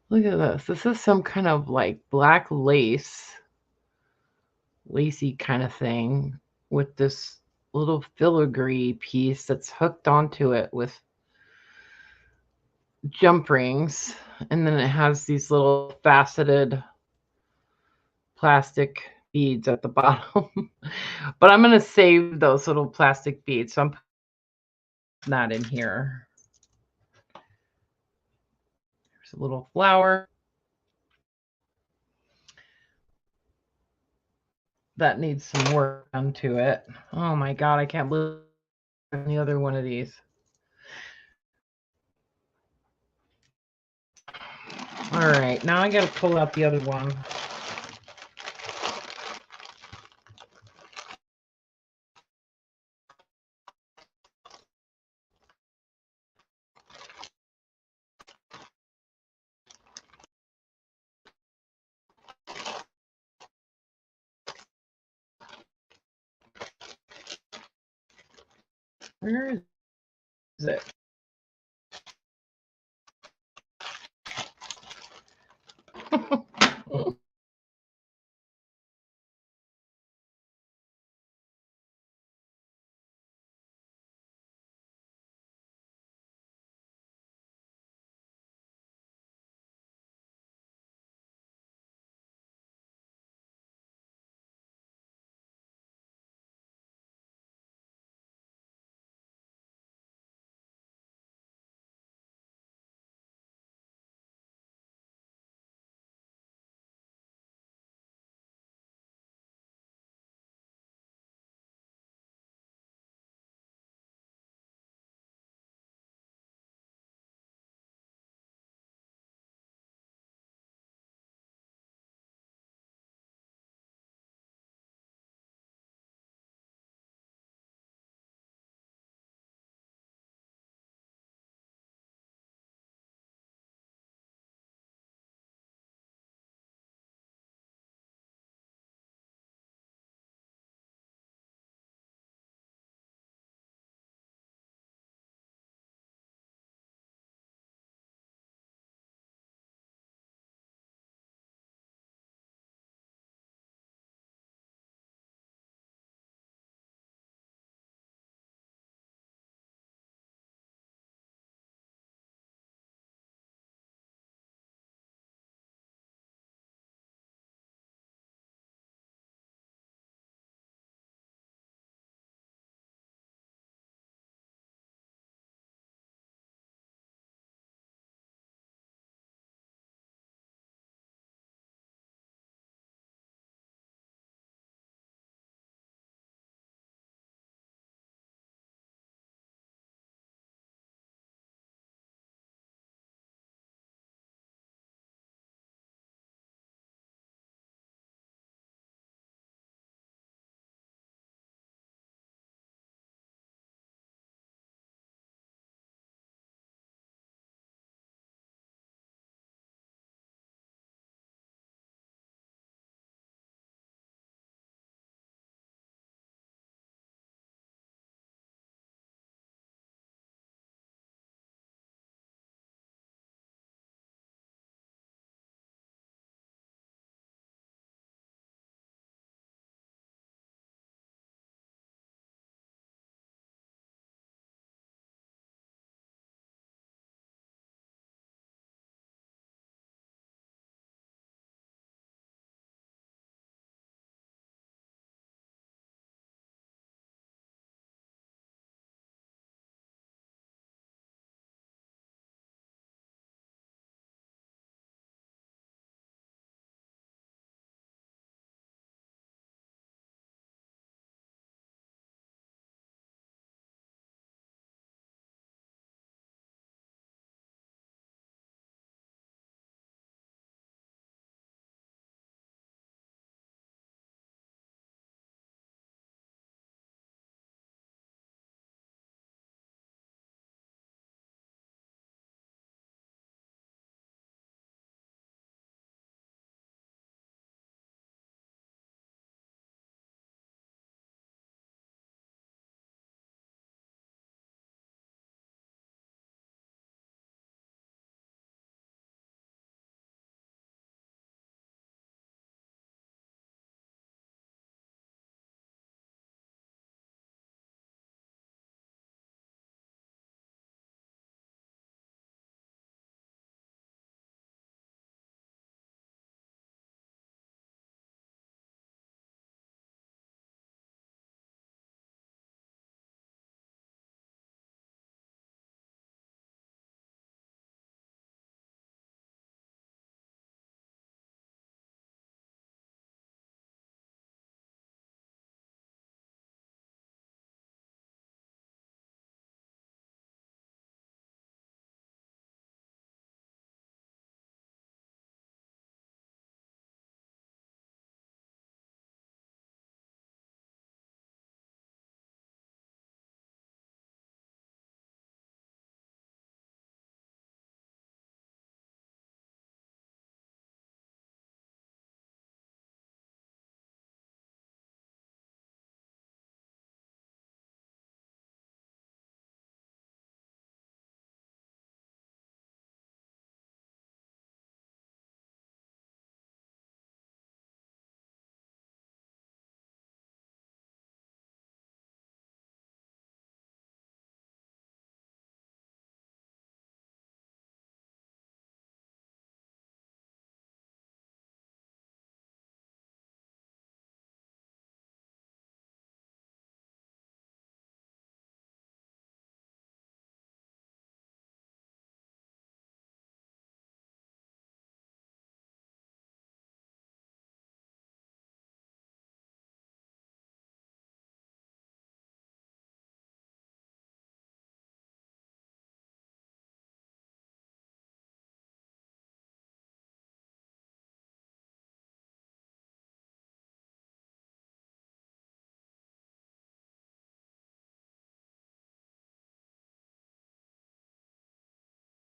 Look at this. This is some kind of like black lace, lacy kind of thing with this little filigree piece that's hooked onto it with jump rings. And then it has these little faceted plastic beads at the bottom. But I'm going to save those little plastic beads. So I'm putting that in here. There's a little flower. That needs some work done to it. Oh my God, I can't believe any other one of these. All right, now I got to pull out the other one. Where is it?